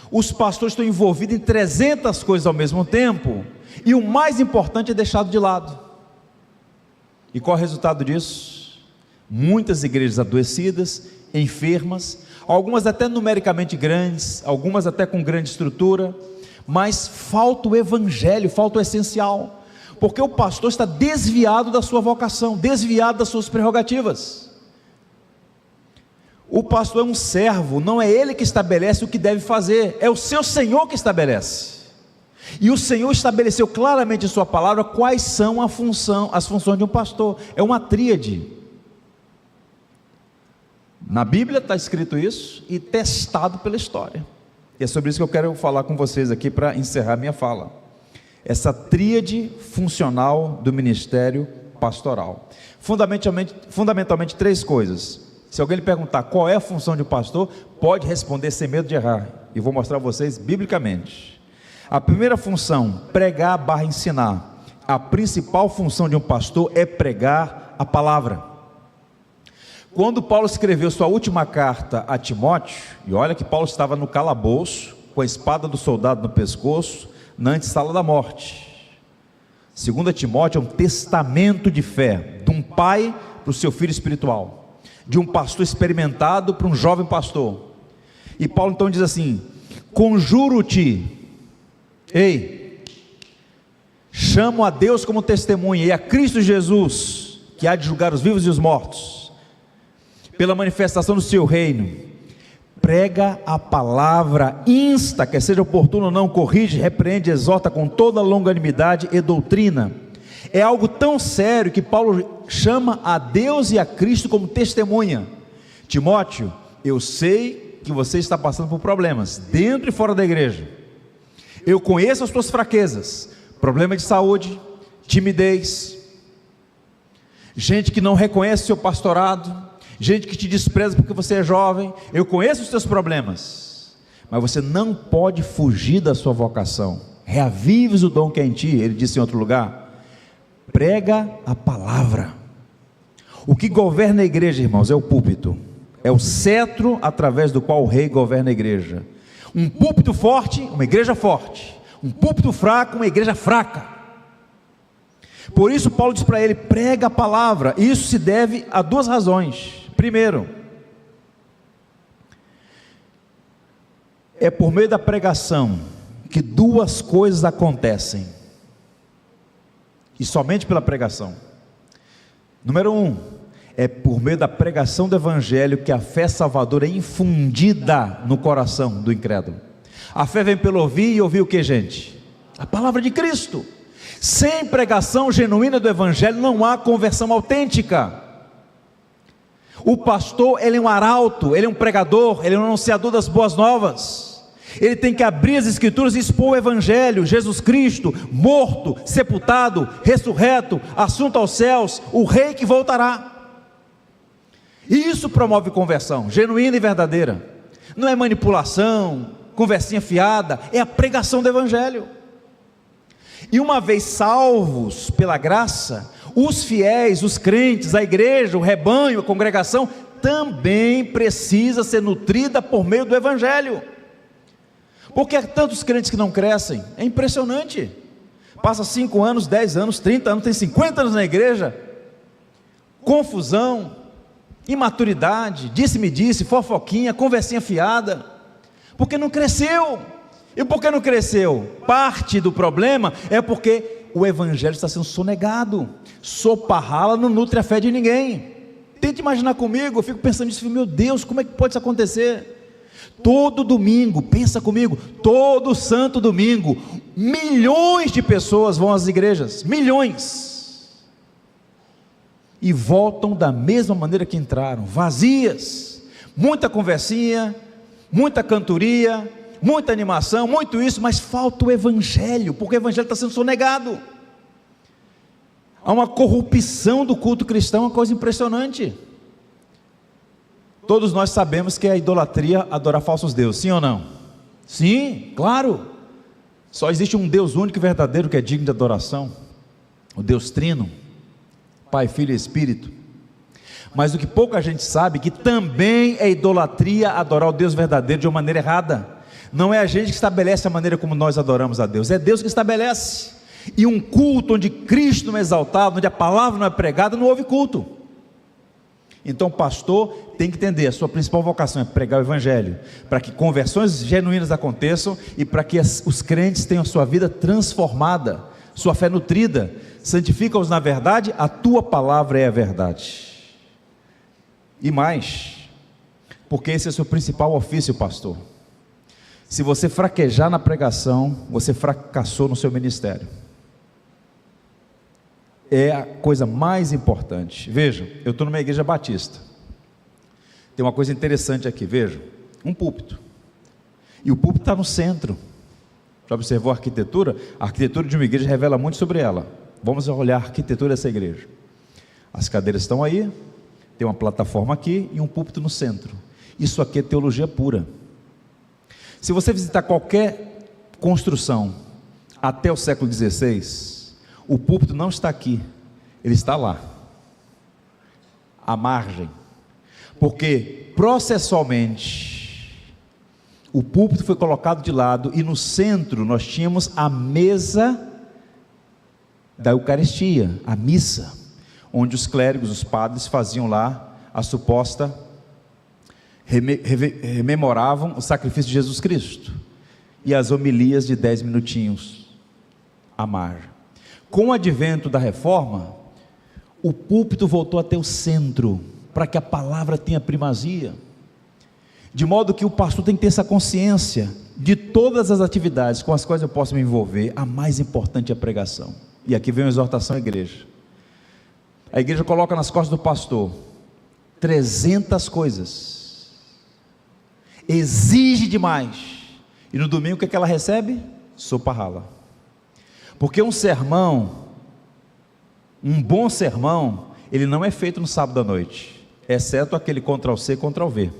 os pastores estão envolvidos em 300 coisas ao mesmo tempo, e o mais importante é deixado de lado. E qual é o resultado disso? Muitas igrejas adoecidas, enfermas, algumas até numericamente grandes, algumas até com grande estrutura, mas falta o evangelho, falta o essencial, porque o pastor está desviado da sua vocação, desviado das suas prerrogativas. O pastor é um servo, não é ele que estabelece o que deve fazer, é o seu Senhor que estabelece. E o Senhor estabeleceu claramente em sua palavra quais são as funções de um pastor. É uma tríade. Na Bíblia está escrito isso e testado pela história. E é sobre isso que eu quero falar com vocês aqui para encerrar minha fala. Essa tríade funcional do ministério pastoral. Fundamentalmente 3 coisas. Se alguém lhe perguntar qual é a função de um pastor, pode responder sem medo de errar, e vou mostrar a vocês biblicamente. A primeira função, pregar / ensinar. A principal função de um pastor é pregar a palavra. Quando Paulo escreveu sua última carta a Timóteo, e olha que Paulo estava no calabouço, com a espada do soldado no pescoço, na antessala da morte. 2 Timóteo é um testamento de fé, de um pai para o seu filho espiritual, de um pastor experimentado para um jovem pastor. E Paulo então diz assim: conjuro-te, chamo a Deus como testemunha, e a Cristo Jesus, que há de julgar os vivos e os mortos, pela manifestação do seu reino, prega a palavra, insta, quer seja oportuno ou não, corrige, repreende, exorta com toda longanimidade e doutrina. É algo tão sério que Paulo chama a Deus e a Cristo como testemunha. Timóteo, eu sei que você está passando por problemas, dentro e fora da igreja. Eu conheço as suas fraquezas, problema de saúde, timidez, gente que não reconhece o seu pastorado, gente que te despreza porque você é jovem. Eu conheço os seus problemas, mas você não pode fugir da sua vocação. Reavives o dom que é em ti. Ele disse em outro lugar: prega a palavra. O que governa a igreja, irmãos, é o púlpito, é o cetro através do qual o rei governa a igreja. Um púlpito forte, uma igreja forte. Um púlpito fraco, uma igreja fraca. Por isso Paulo diz para ele: prega a palavra. Isso se deve a duas razões. Primeiro, é por meio da pregação que duas coisas acontecem, e somente pela pregação. Número 1, é por meio da pregação do evangelho que a fé salvadora é infundida no coração do incrédulo. A fé vem pelo ouvir, e ouvir o que, gente? A palavra de Cristo. Sem pregação genuína do evangelho não há conversão autêntica. O pastor, ele é um arauto, ele é um pregador, ele é um anunciador das boas novas. Ele tem que abrir as escrituras e expor o evangelho, Jesus Cristo, morto, sepultado, ressurreto, assunto aos céus, o rei que voltará. E isso promove conversão genuína e verdadeira. Não é manipulação, conversinha fiada, é a pregação do evangelho. E uma vez salvos pela graça, os fiéis, os crentes, a igreja, o rebanho, a congregação, também precisa ser nutrida por meio do evangelho. Porque há tantos crentes que não crescem, é impressionante. Passa 5 anos, 10 anos, 30 anos, tem 50 anos na igreja, confusão, imaturidade, disse-me disse, fofoquinha, conversinha fiada, porque não cresceu. E por que não cresceu? Parte do problema é porque o evangelho está sendo sonegado. Sopa rala não nutre a fé de ninguém. Tente imaginar comigo, eu fico pensando nisso, meu Deus, como é que pode isso acontecer? Todo domingo, pensa comigo, todo santo domingo, milhões de pessoas vão às igrejas, milhões, e voltam da mesma maneira que entraram, vazias, muita conversinha, muita cantoria, muita animação, muito isso, mas falta o evangelho, porque o evangelho está sendo sonegado. Há uma corrupção do culto cristão, uma coisa impressionante. Todos nós sabemos que é idolatria adorar falsos deuses, sim ou não? Sim, claro. Só existe um Deus único e verdadeiro que é digno de adoração, o Deus Trino, Pai, Filho e Espírito. Mas o que pouca gente sabe, que também é idolatria adorar o Deus verdadeiro de uma maneira errada. Não é a gente que estabelece a maneira como nós adoramos a Deus, é Deus que estabelece. E um culto onde Cristo não é exaltado, onde a palavra não é pregada, não houve culto. Então o pastor tem que entender, a sua principal vocação é pregar o evangelho, para que conversões genuínas aconteçam, e para que os crentes tenham a sua vida transformada, sua fé nutrida. Santifica-os na verdade, a tua palavra é a verdade. E mais, porque esse é o seu principal ofício, pastor. Se você fraquejar na pregação, você fracassou no seu ministério. É a coisa mais importante. Veja, eu estou numa igreja batista. Tem uma coisa interessante aqui, veja, um púlpito. E o púlpito está no centro. Já observou a arquitetura? A arquitetura de uma igreja revela muito sobre ela. Vamos olhar a arquitetura dessa igreja. As cadeiras estão aí, tem uma plataforma aqui e um púlpito no centro. Isso aqui é teologia pura. Se você visitar qualquer construção até o século XVI, o púlpito não está aqui, ele está lá, à margem. Porque processualmente o púlpito foi colocado de lado e no centro nós tínhamos a mesa da Eucaristia, a missa, onde os clérigos, os padres faziam lá a suposta, rememoravam o sacrifício de Jesus Cristo, e as homilias de 10 minutinhos a mar. Com o advento da reforma, o púlpito voltou a ter o centro, para que a palavra tenha primazia, de modo que o pastor tem que ter essa consciência, de todas as atividades com as quais eu posso me envolver, a mais importante é a pregação. E aqui vem a exortação à igreja. A igreja coloca nas costas do pastor 300 coisas, exige demais, e no domingo o que é que ela recebe? Sopa rala. Porque um sermão, um bom sermão, ele não é feito no sábado à noite, exceto aquele Ctrl+C, Ctrl+V.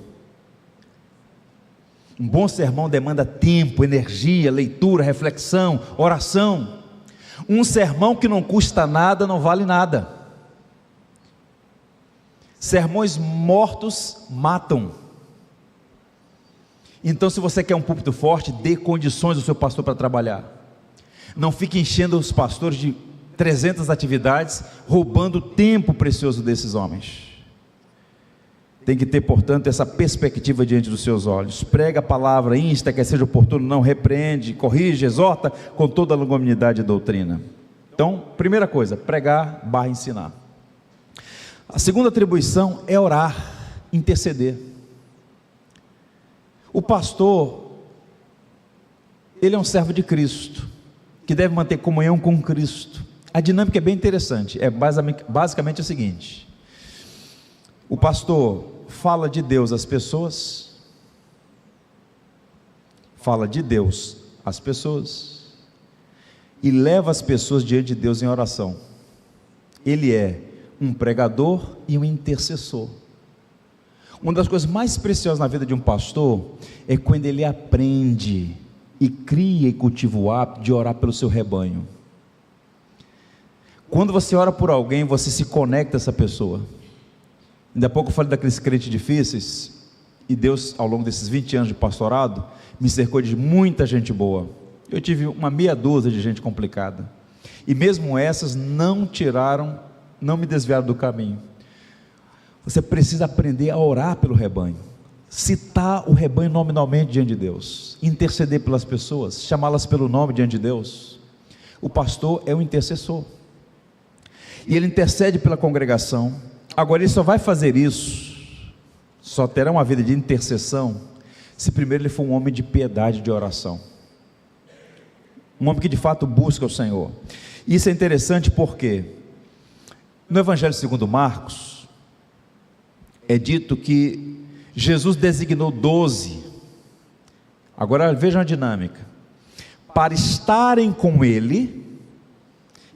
Um bom sermão demanda tempo, energia, leitura, reflexão, oração. Um sermão que não custa nada, não vale nada. Sermões mortos matam. Então, se você quer um púlpito forte, dê condições ao seu pastor para trabalhar. Não fique enchendo os pastores de 300 atividades, roubando o tempo precioso desses homens. Tem que ter, portanto, essa perspectiva diante dos seus olhos. Prega a palavra, insta, quer seja oportuno, não repreende, corrige, exorta com toda a longanimidade e doutrina. Então, primeira coisa, pregar / ensinar. A segunda atribuição é orar, interceder. O pastor, ele é um servo de Cristo, que deve manter comunhão com Cristo. A dinâmica é bem interessante, é basicamente o seguinte: o pastor fala de Deus às pessoas, fala de Deus às pessoas, e leva as pessoas diante de Deus em oração. Ele é um pregador e um intercessor. Uma das coisas mais preciosas na vida de um pastor é quando ele aprende e cria e cultiva o hábito de orar pelo seu rebanho. Quando você ora por alguém, você se conecta a essa pessoa. Ainda há pouco eu falei daqueles crentes difíceis, e Deus, ao longo desses 20 anos de pastorado, me cercou de muita gente boa. Eu tive uma meia dúzia de gente complicada, e mesmo essas não me desviaram do caminho. Você precisa aprender a orar pelo rebanho, citar o rebanho nominalmente diante de Deus, interceder pelas pessoas, chamá-las pelo nome diante de Deus. O pastor é um intercessor, e ele intercede pela congregação. Agora, ele só vai fazer isso, só terá uma vida de intercessão, se primeiro ele for um homem de piedade, de oração, um homem que de fato busca o Senhor. Isso é interessante porque no Evangelho segundo Marcos é dito que Jesus designou 12, agora vejam a dinâmica, para estarem com ele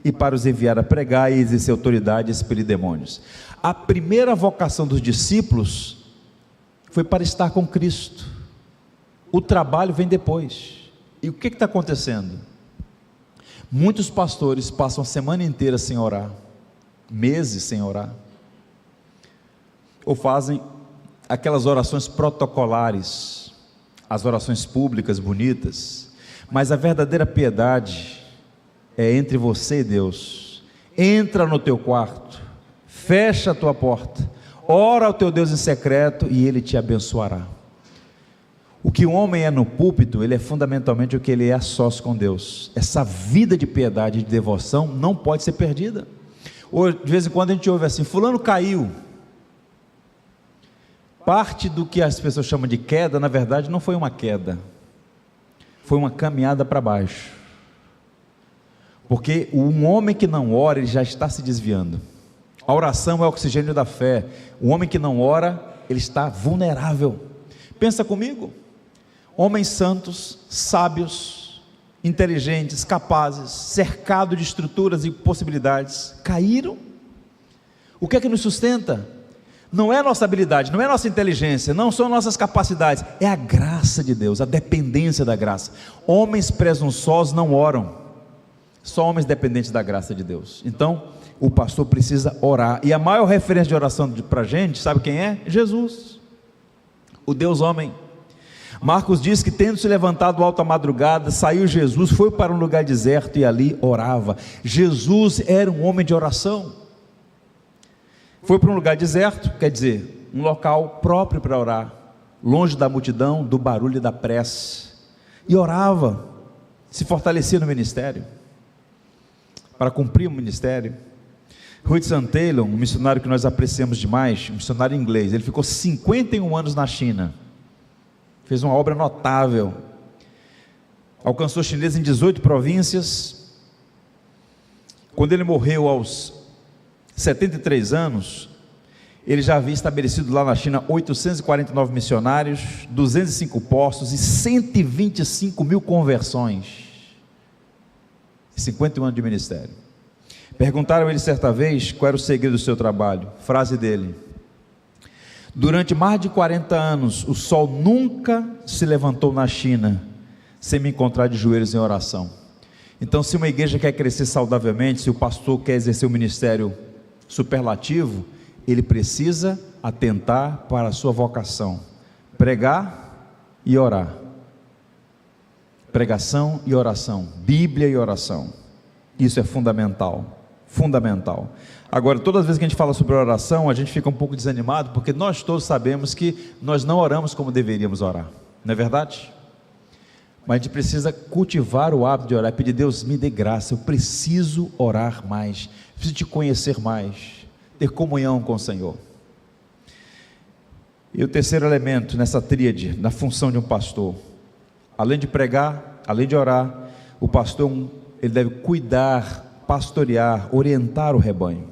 e para os enviar a pregar e exercer autoridade e expelir demônios. A primeira vocação dos discípulos foi para estar com Cristo. O trabalho vem depois. E o que está acontecendo? Muitos pastores passam a semana inteira sem orar, meses sem orar, ou fazem aquelas orações protocolares, as orações públicas bonitas, mas a verdadeira piedade é entre você e Deus. Entra no teu quarto, fecha a tua porta, ora ao teu Deus em secreto e Ele te abençoará. O que o homem é no púlpito, ele é fundamentalmente o que ele é a sós com Deus. Essa vida de piedade e de devoção não pode ser perdida. Ou de vez em quando a gente ouve assim: fulano caiu. Parte do que as pessoas chamam de queda, na verdade não foi uma queda, foi uma caminhada para baixo. Porque um homem que não ora, ele já está se desviando. A oração é o oxigênio da fé. O homem que não ora, ele está vulnerável. Pensa comigo, homens santos, sábios, inteligentes, capazes, cercados de estruturas e possibilidades, caíram. O que é que nos sustenta? Não é a nossa habilidade, não é a nossa inteligência, não são nossas capacidades, é a graça de Deus, a dependência da graça. Homens presunçosos não oram, Só homens dependentes da graça de Deus. Então, o pastor precisa orar. E a maior referência de oração para a gente, sabe quem é? Jesus, o Deus homem. Marcos diz que, tendo se levantado alta madrugada, saiu Jesus, foi para um lugar deserto e ali orava. Jesus era um homem de oração. Foi para um lugar deserto, quer dizer, um local próprio para orar, longe da multidão, do barulho e da prece, e orava, se fortalecia no ministério, para cumprir o ministério. Hudson Taylor, um missionário que nós apreciamos demais, um missionário inglês, ele ficou 51 anos na China, fez uma obra notável, alcançou chineses em 18 províncias. Quando ele morreu aos 73 anos, ele já havia estabelecido lá na China 849 missionários, 205 postos e 125 mil conversões, 51 anos de ministério. Perguntaram a ele certa vez qual era o segredo do seu trabalho. Frase dele: durante mais de 40 anos, o sol nunca se levantou na China sem me encontrar de joelhos em oração. Então, se uma igreja quer crescer saudavelmente, se o pastor quer exercer um ministério superlativo, ele precisa atentar para a sua vocação: pregar e orar. Pregação e oração, Bíblia e oração. Isso é fundamental, fundamental. Agora, todas as vezes que a gente fala sobre oração, a gente fica um pouco desanimado, porque nós todos sabemos que nós não oramos como deveríamos orar, não é verdade? Mas a gente precisa cultivar o hábito de orar, pedir: Deus, me dê graça, eu preciso orar mais, preciso te conhecer mais, ter comunhão com o Senhor. E o terceiro elemento nessa tríade, na função de um pastor, além de pregar, além de orar, o pastor, ele deve cuidar, pastorear, orientar o rebanho.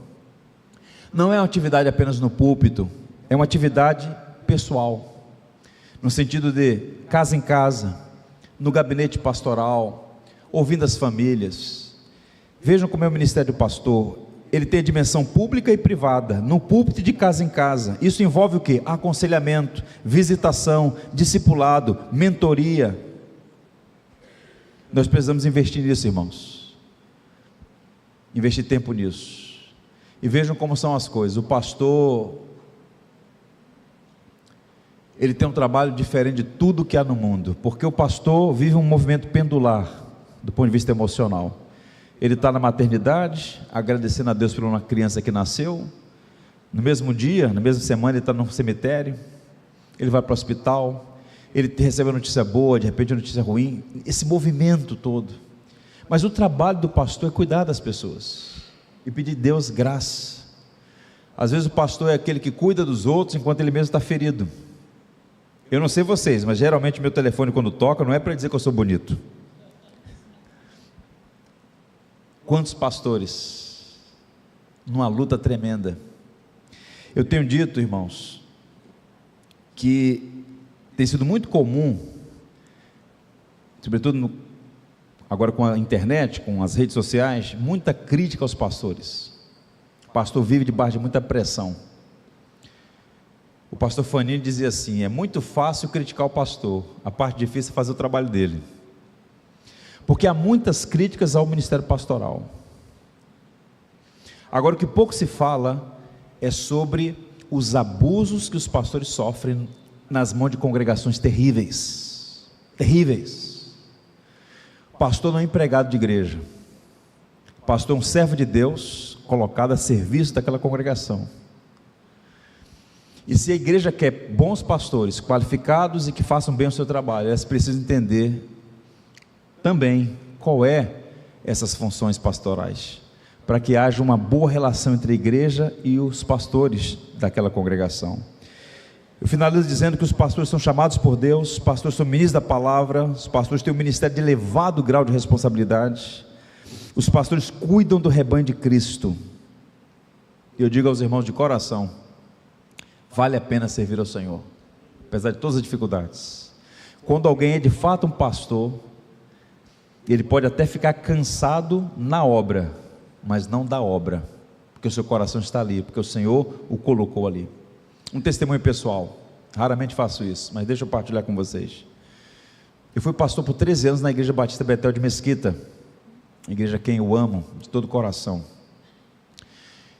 Não é uma atividade apenas no púlpito, é uma atividade pessoal, no sentido de casa em casa, no gabinete pastoral, ouvindo as famílias. Vejam como é o ministério do pastor. Ele tem a dimensão pública e privada, no púlpito e de casa em casa. Isso envolve o quê? Aconselhamento, visitação, discipulado, mentoria. Nós precisamos investir nisso, irmãos, investir tempo nisso. E vejam como são as coisas. O pastor, ele tem um trabalho diferente de tudo que há no mundo, porque o pastor vive um movimento pendular, do ponto de vista emocional. Ele está na maternidade, agradecendo a Deus por uma criança que nasceu. No mesmo dia, na mesma semana, ele está no cemitério. Ele vai para o hospital. Ele recebe a notícia boa, de repente a notícia ruim. Esse movimento todo. Mas o trabalho do pastor é cuidar das pessoas e pedir a Deus graça. Às vezes o pastor é aquele que cuida dos outros enquanto ele mesmo está ferido. Eu não sei vocês, mas geralmente meu telefone, quando toca, não é para dizer que eu sou bonito. Quantos pastores numa luta tremenda. Eu tenho dito, irmãos, que tem sido muito comum, sobretudo agora com a internet, com as redes sociais, muita crítica aos pastores. O pastor vive debaixo de muita pressão. O pastor Fanini dizia assim: é muito fácil criticar o pastor, a parte difícil é fazer o trabalho dele. Porque há muitas críticas ao ministério pastoral. Agora, o que pouco se fala é sobre os abusos que os pastores sofrem nas mãos de congregações terríveis. Terríveis. O pastor não é empregado de igreja. O pastor é um servo de Deus, colocado a serviço daquela congregação. E se a igreja quer bons pastores, qualificados e que façam bem o seu trabalho, elas precisam entender também qual é essas funções pastorais, para que haja uma boa relação entre a igreja e os pastores daquela congregação. Eu finalizo dizendo que os pastores são chamados por Deus, os pastores são ministros da palavra, os pastores têm um ministério de elevado grau de responsabilidade, os pastores cuidam do rebanho de Cristo. Eu digo aos irmãos de coração: vale a pena servir ao Senhor, apesar de todas as dificuldades. Quando alguém é de fato um pastor, ele pode até ficar cansado na obra, mas não da obra, porque o seu coração está ali, porque o Senhor o colocou ali. Um testemunho pessoal, raramente faço isso, mas deixa eu partilhar com vocês. Eu fui pastor por 13 anos na Igreja Batista Betel de Mesquita, igreja a quem eu amo de todo o coração.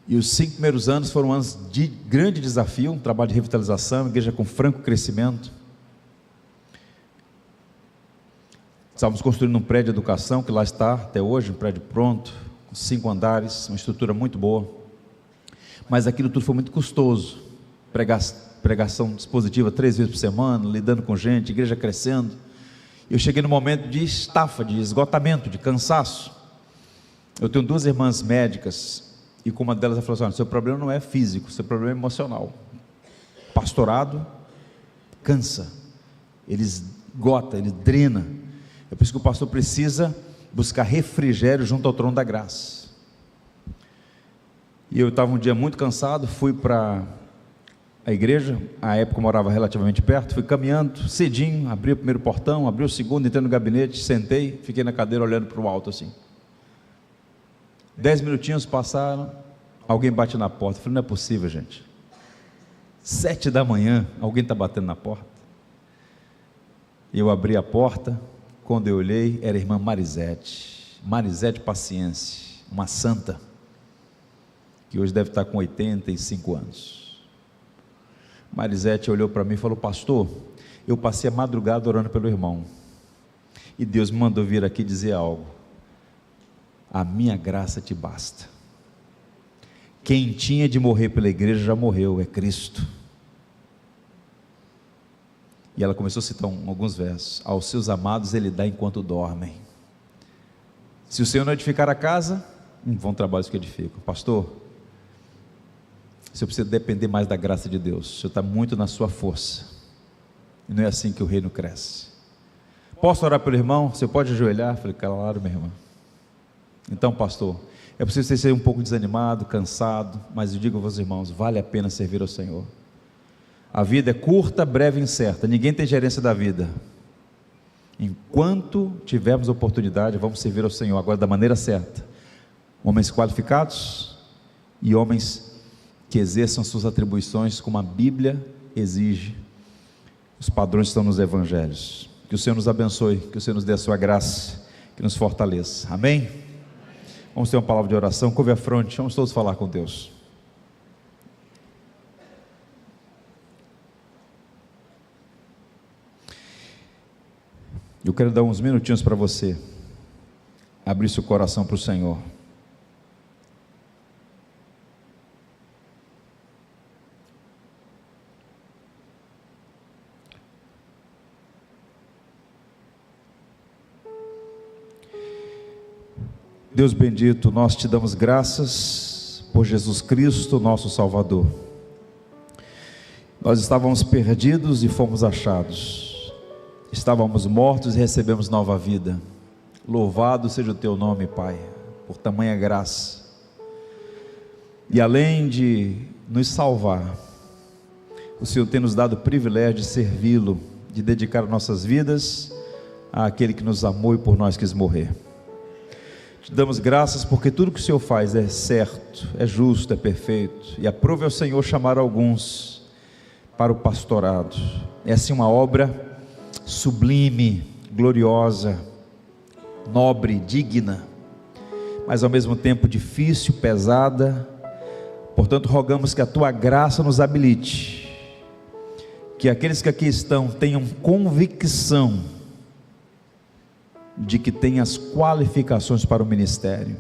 E os 5 primeiros anos foram anos de grande desafio, um trabalho de revitalização, igreja com franco crescimento. Estávamos construindo um prédio de educação, que lá está até hoje, um prédio pronto, com 5 andares, uma estrutura muito boa. Mas aquilo tudo foi muito custoso, pregação dispositiva 3 vezes por semana, lidando com gente, igreja crescendo. Eu cheguei no momento de estafa, de esgotamento, de cansaço. Eu tenho 2 irmãs médicas, e com uma delas ela falou assim: olha, seu problema não é físico, seu problema é emocional. Pastorado cansa, ele esgota, ele drena. É por isso que o pastor precisa buscar refrigério junto ao trono da graça. E eu estava um dia muito cansado, fui para a igreja, à época eu morava relativamente perto, fui caminhando cedinho, abri o primeiro portão, abri o segundo, entrei no gabinete, sentei, fiquei na cadeira olhando para o alto assim. 10 minutinhos passaram, alguém bate na porta. Eu falei: não é possível, gente, 7 da manhã, alguém está batendo na porta. E eu abri a porta. Quando eu olhei, era a irmã Marisete Paciência, uma santa, que hoje deve estar com 85 anos. Marisete olhou para mim e falou: pastor, eu passei a madrugada orando pelo irmão, e Deus me mandou vir aqui dizer algo. A minha graça te basta. Quem tinha de morrer pela igreja já morreu, é Cristo. E ela começou a citar alguns versos. Aos seus amados ele dá enquanto dormem. Se o Senhor não edificar a casa, vão trabalhos que edificam. Pastor, o senhor precisa depender mais da graça de Deus. O senhor está muito na sua força, e não é assim que o reino cresce. Posso orar pelo irmão? Você pode ajoelhar? Falei: claro, minha irmã. Então, pastor, é possível você ser um pouco desanimado, cansado, mas eu digo aos irmãos, vale a pena servir ao Senhor. A vida é curta, breve e incerta, ninguém tem gerência da vida. Enquanto tivermos oportunidade, vamos servir ao Senhor, agora da maneira certa. Homens qualificados e homens que exerçam suas atribuições como a Bíblia exige. Os padrões estão nos evangelhos. Que o Senhor nos abençoe, que o Senhor nos dê a sua graça, que nos fortaleça. Amém? Vamos ter uma palavra de oração. Curve a fronte, vamos todos falar com Deus. Eu quero dar uns minutinhos para você abrir seu coração para o Senhor. Deus bendito, nós te damos graças por Jesus Cristo, nosso Salvador. Nós estávamos perdidos e fomos achados. Estávamos mortos e recebemos nova vida. Louvado seja o teu nome, Pai, por tamanha graça. E além de nos salvar, o Senhor tem nos dado o privilégio de servi-lo, de dedicar nossas vidas àquele que nos amou e por nós quis morrer. Te damos graças porque tudo que o Senhor faz é certo, é justo, é perfeito. E aprove ao Senhor chamar alguns para o pastorado. Essa é uma obra sublime, gloriosa, nobre, digna, mas ao mesmo tempo difícil, pesada. Portanto, rogamos que a tua graça nos habilite, que aqueles que aqui estão tenham convicção de que têm as qualificações para o ministério,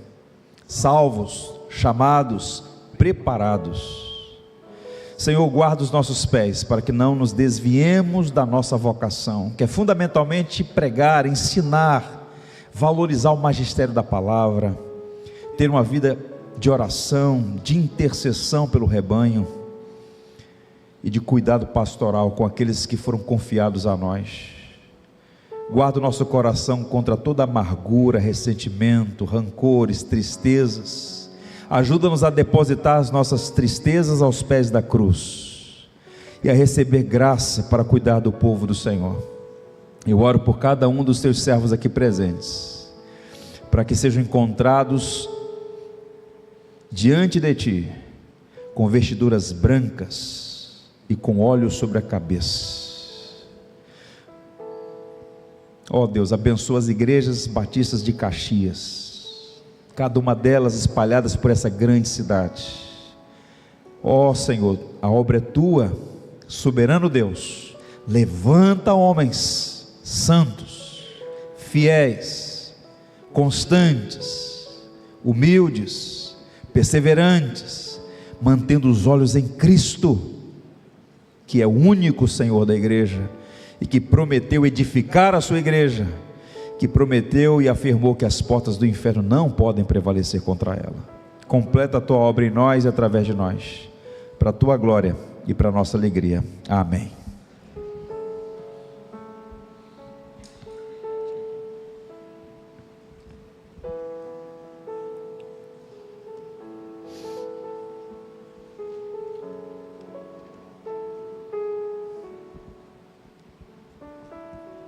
salvos, chamados, preparados. Senhor, guarda os nossos pés, para que não nos desviemos da nossa vocação, que é fundamentalmente pregar, ensinar, valorizar o magistério da palavra, ter uma vida de oração, de intercessão pelo rebanho, e de cuidado pastoral com aqueles que foram confiados a nós. Guarda o nosso coração contra toda amargura, ressentimento, rancores, tristezas. Ajuda-nos a depositar as nossas tristezas aos pés da cruz e a receber graça para cuidar do povo do Senhor. Eu oro por cada um dos teus servos aqui presentes, para que sejam encontrados diante de ti com vestiduras brancas e com óleo sobre a cabeça. Ó Deus, abençoa as igrejas batistas de Caxias. cada uma delas espalhadas por essa grande cidade. Ó Senhor, a obra é tua, soberano Deus. Levanta homens santos, fiéis, constantes, humildes, perseverantes, mantendo os olhos em Cristo, que é o único Senhor da igreja e que prometeu edificar a sua igreja, que prometeu e afirmou que as portas do inferno não podem prevalecer contra ela. Completa a tua obra em nós e através de nós, para a tua glória e para a nossa alegria. Amém.